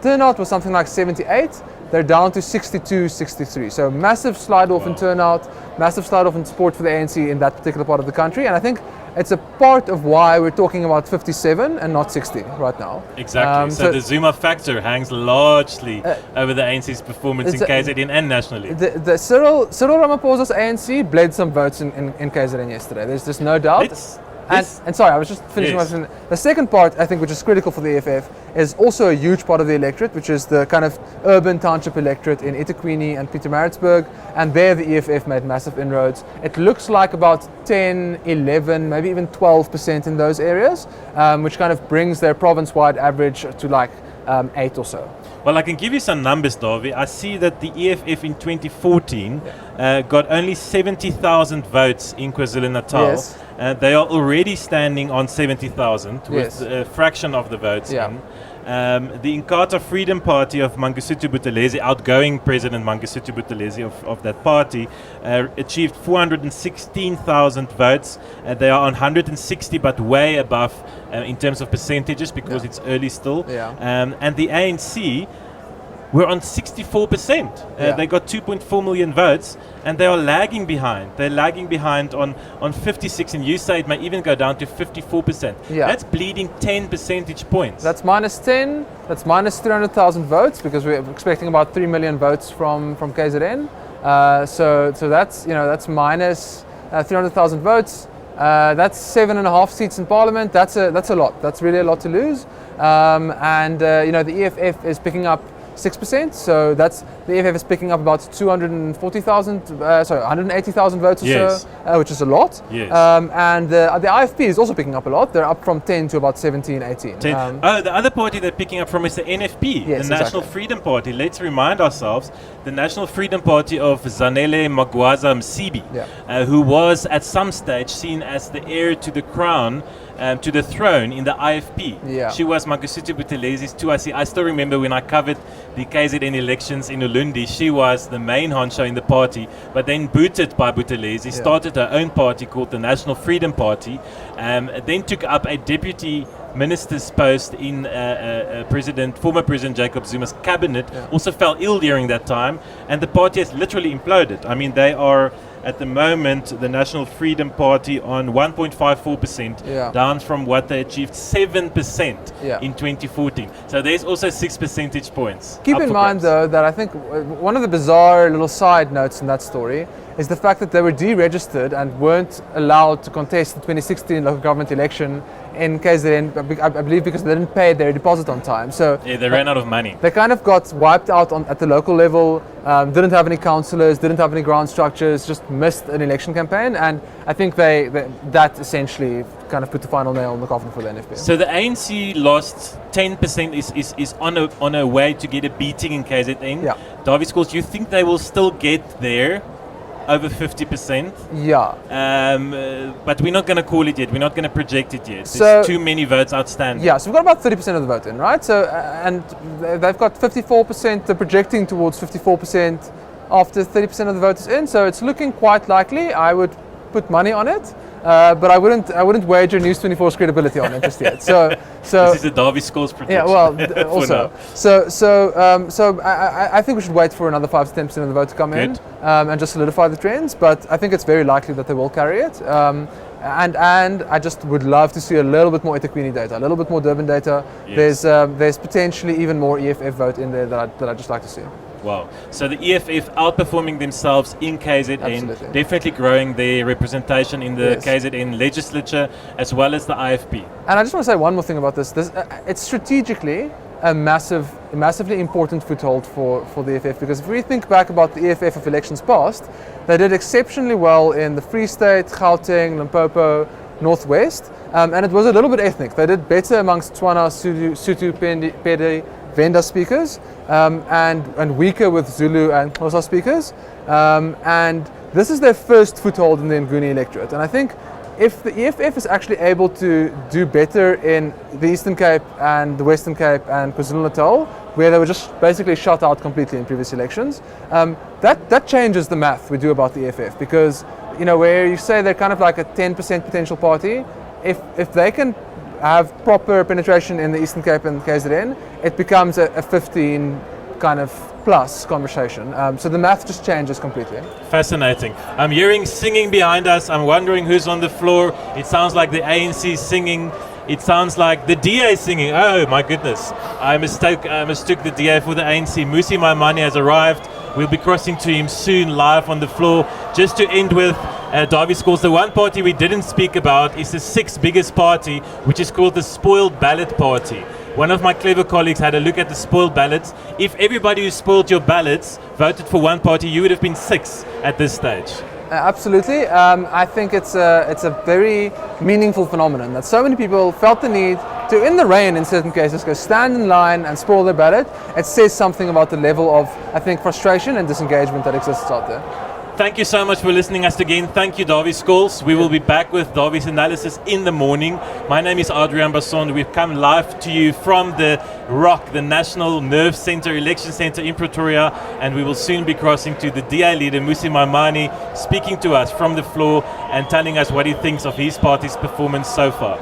Turnout was something like 78. They're down to 62, 63. So massive slide off in turnout, massive slide off in support for the ANC in that particular part of the country. And I think it's a part of why we're talking about 57 and not 60 right now. Exactly. So the Zuma factor hangs largely over the ANC's performance in KZN and nationally. The Cyril Ramaphosa's ANC bled some votes in KZN yesterday. There's just no doubt. And sorry, I was just finishing my. The second part, I think, which is critical for the EFF, is also a huge part of the electorate, which is the kind of urban township electorate in eThekwini and Pietermaritzburg, and there the EFF made massive inroads. It looks like about 10, 11, maybe even 12% in those areas, which kind of brings their province-wide average to like 8 or so. Well, I can give you some numbers, Davi. I see that the EFF in 2014 got only 70,000 votes in KwaZulu-Natal. Yes. They are already standing on 70,000 with a fraction of the votes in. The Inkatha Freedom Party of Mangosuthu Buthelezi, outgoing President Mangosuthu Buthelezi of that party, achieved 416,000 votes. They are on 160, but way above in terms of percentages because it's early still. And the ANC were on 64%. They got 2.4 million votes, and they are lagging behind. They're lagging behind on 56, and you say it may even go down to 54%. That's bleeding 10 percentage points. That's minus 10. That's minus 300,000 votes because we're expecting about 3 million votes from KZN. So that's minus 300,000 votes. That's 7.5 seats in Parliament. That's a lot. That's really a lot to lose. The EFF is picking up 6%, so that's the EFF is picking up about 180,000 votes or so, which is a lot. And the IFP is also picking up a lot. They're up from 10 to about 17, 18. The other party they're picking up from is the NFP, the National Freedom Party. Let's remind ourselves, the National Freedom Party of Zanele Magwaza Msibi, who was at some stage seen as the heir to the crown, to the throne in the IFP. She was Mangosuthu Buthelezi's too. I still remember when I covered the KZN elections in Ulundi, she was the main honcho in the party, but then booted by Buthelezi, started her own party called the National Freedom Party, then took up a deputy minister's post in former President Jacob Zuma's cabinet, also fell ill during that time, and the party has literally imploded. I mean, they are at the moment, the National Freedom Party on 1.54%, down from what they achieved 7% in 2014. So there's also 6 percentage points. Keep in mind, though, that I think one of the bizarre little side notes in that story is the fact that they were deregistered and weren't allowed to contest the 2016 local government election in KZN, I believe because they didn't pay their deposit on time. So they ran out of money. They kind of got wiped out at the local level, didn't have any councillors, didn't have any ground structures, just missed an election campaign, and I think that essentially kind of put the final nail in the coffin for the NFP. So the ANC lost 10%, is on a way to get a beating in KZN. Davi Schools, you think they will still get there? Over 50%. But we're not going to call it yet. We're not going to project it yet. There's too many votes outstanding. So we've got about 30% of the vote in, right? So and they've got 54%. They're projecting towards 54% after 30% of the vote is in. So it's looking quite likely. I would put money on it. But I wouldn't wager News 24's credibility on it just yet. So this is a Davi Schools prediction. Also. I think we should wait for another 5 to 10% of the vote to come in and just solidify the trends. But I think it's very likely that they will carry it. And I just would love to see a little bit more eThekwini data, a little bit more Durban data. There's potentially even more EFF vote in there that I'd just like to see. Wow. So the EFF outperforming themselves in KZN, definitely growing their representation in the KZN legislature as well as the IFP. And I just want to say one more thing about this. It's strategically a massively important foothold for the EFF, because if we think back about the EFF of elections past, they did exceptionally well in the Free State, Gauteng, Limpopo, northwest, and it was a little bit ethnic. They did better amongst Tswana, Sotho, Pedi, Venda speakers, and weaker with Zulu and Xhosa speakers. And this is their first foothold in the Nguni electorate. And I think if the EFF is actually able to do better in the Eastern Cape and the Western Cape and KwaZulu-Natal, where they were just basically shut out completely in previous elections, that changes the math we do about the EFF. Because, you know, where you say they're kind of like a 10% potential party, if they can have proper penetration in the Eastern Cape and KZN, it becomes a 15 kind of plus conversation. So the math just changes completely. Fascinating. I'm hearing singing behind us. I'm wondering who's on the floor. It sounds like the ANC singing. It sounds like the DA singing. Oh my goodness. I mistook the DA for the ANC. Mmusi Maimane has arrived. We'll be crossing to him soon live on the floor. Just to end with Davie Scores, the one party we didn't speak about is the sixth biggest party, which is called the Spoiled Ballot Party. One of my clever colleagues had a look at the spoiled ballots. If everybody who spoiled your ballots voted for one party, you would have been six at this stage. Absolutely. I think it's a very meaningful phenomenon that so many people felt the need to, in the rain in certain cases, go stand in line and spoil their ballot. It says something about the level of, I think, frustration and disengagement that exists out there. Thank you so much for listening us again. Thank you, Davie Scores. We will be back with Davie's analysis in the morning. My name is Adrian Basson. We've come live to you from the ROC, the National Nerve Center, Election Center in Pretoria, and we will soon be crossing to the DA leader, Mmusi Maimane, speaking to us from the floor and telling us what he thinks of his party's performance so far.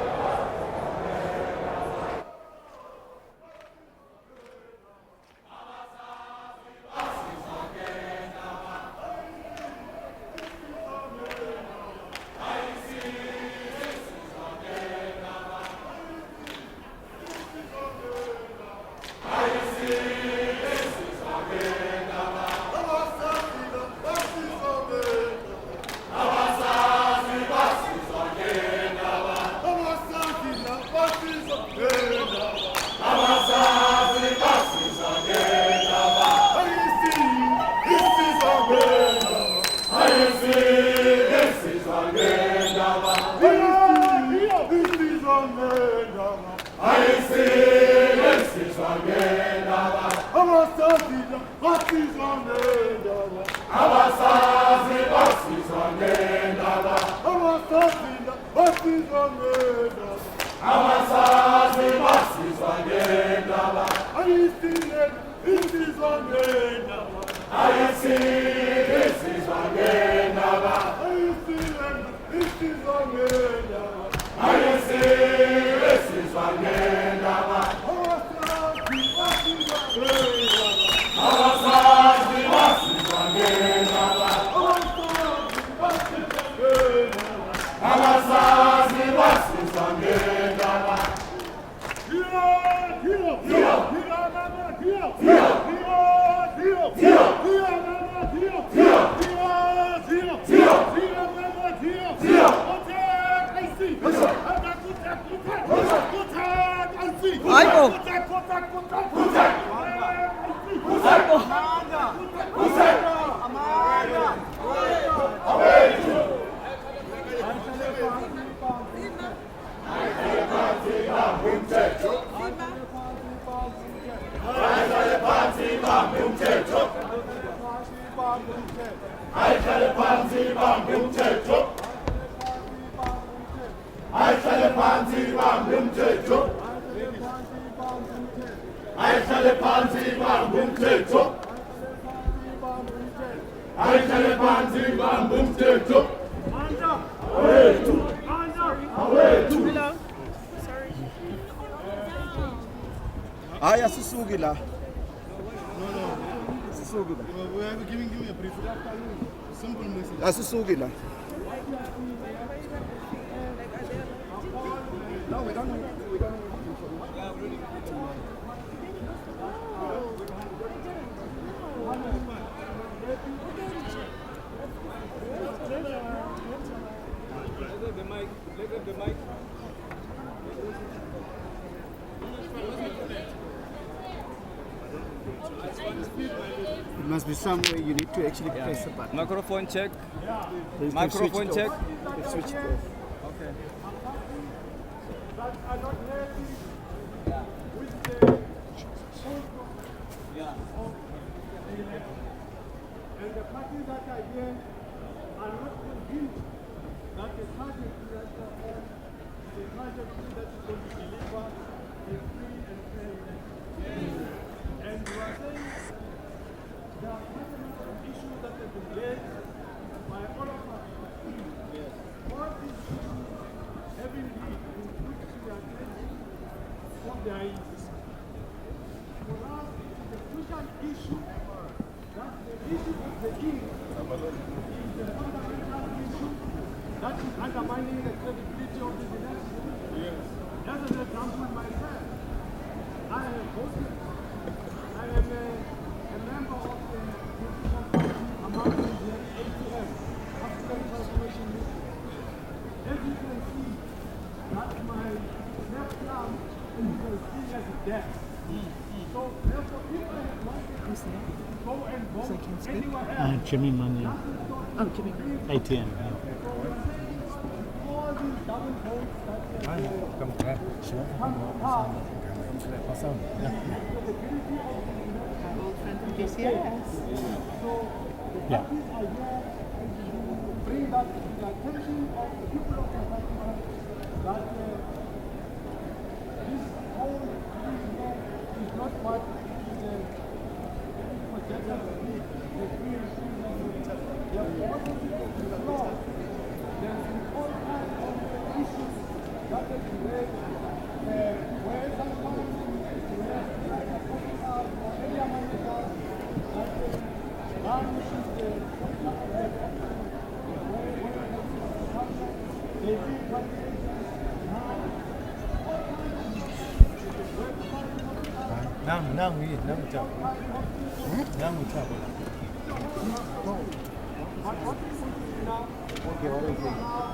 It must be somewhere you need to actually press the button. Microphone check. Microphone check. Switch it off. Okay. that are not happy with the outcome of the election. And the parties that are here are not convinced that the trajectory that we are on is a trajectory that is going to deliver a free and fair election. And we are saying there are quite a number of issues that have been raised by all of us. All these issues have indeed been put to the attention of the IEC. For us, it is a crucial issue that the issue of the king is a fundamental issue that is undermining the credibility of the election. Yes. Just as an example, myself, I have voted. I am a member of the political party among the ATM, African Transformation Movement. As you can see, that my left arm is seen as dead. So therefore, if I had wanted to go and vote anywhere else, Jimmy Money. Oh, Jimmy Money. ATM. all these double votes that come apart, Old friend from DCS. so the Yeah. parties are here to bring that to the attention of the people of South Africa that this whole thing here is not what is projected to be. The free and free election. They have also to the law. There's been all kinds of issues that have been raised where sometimes we have like a officer or area manager that garnishes the they do calculations now.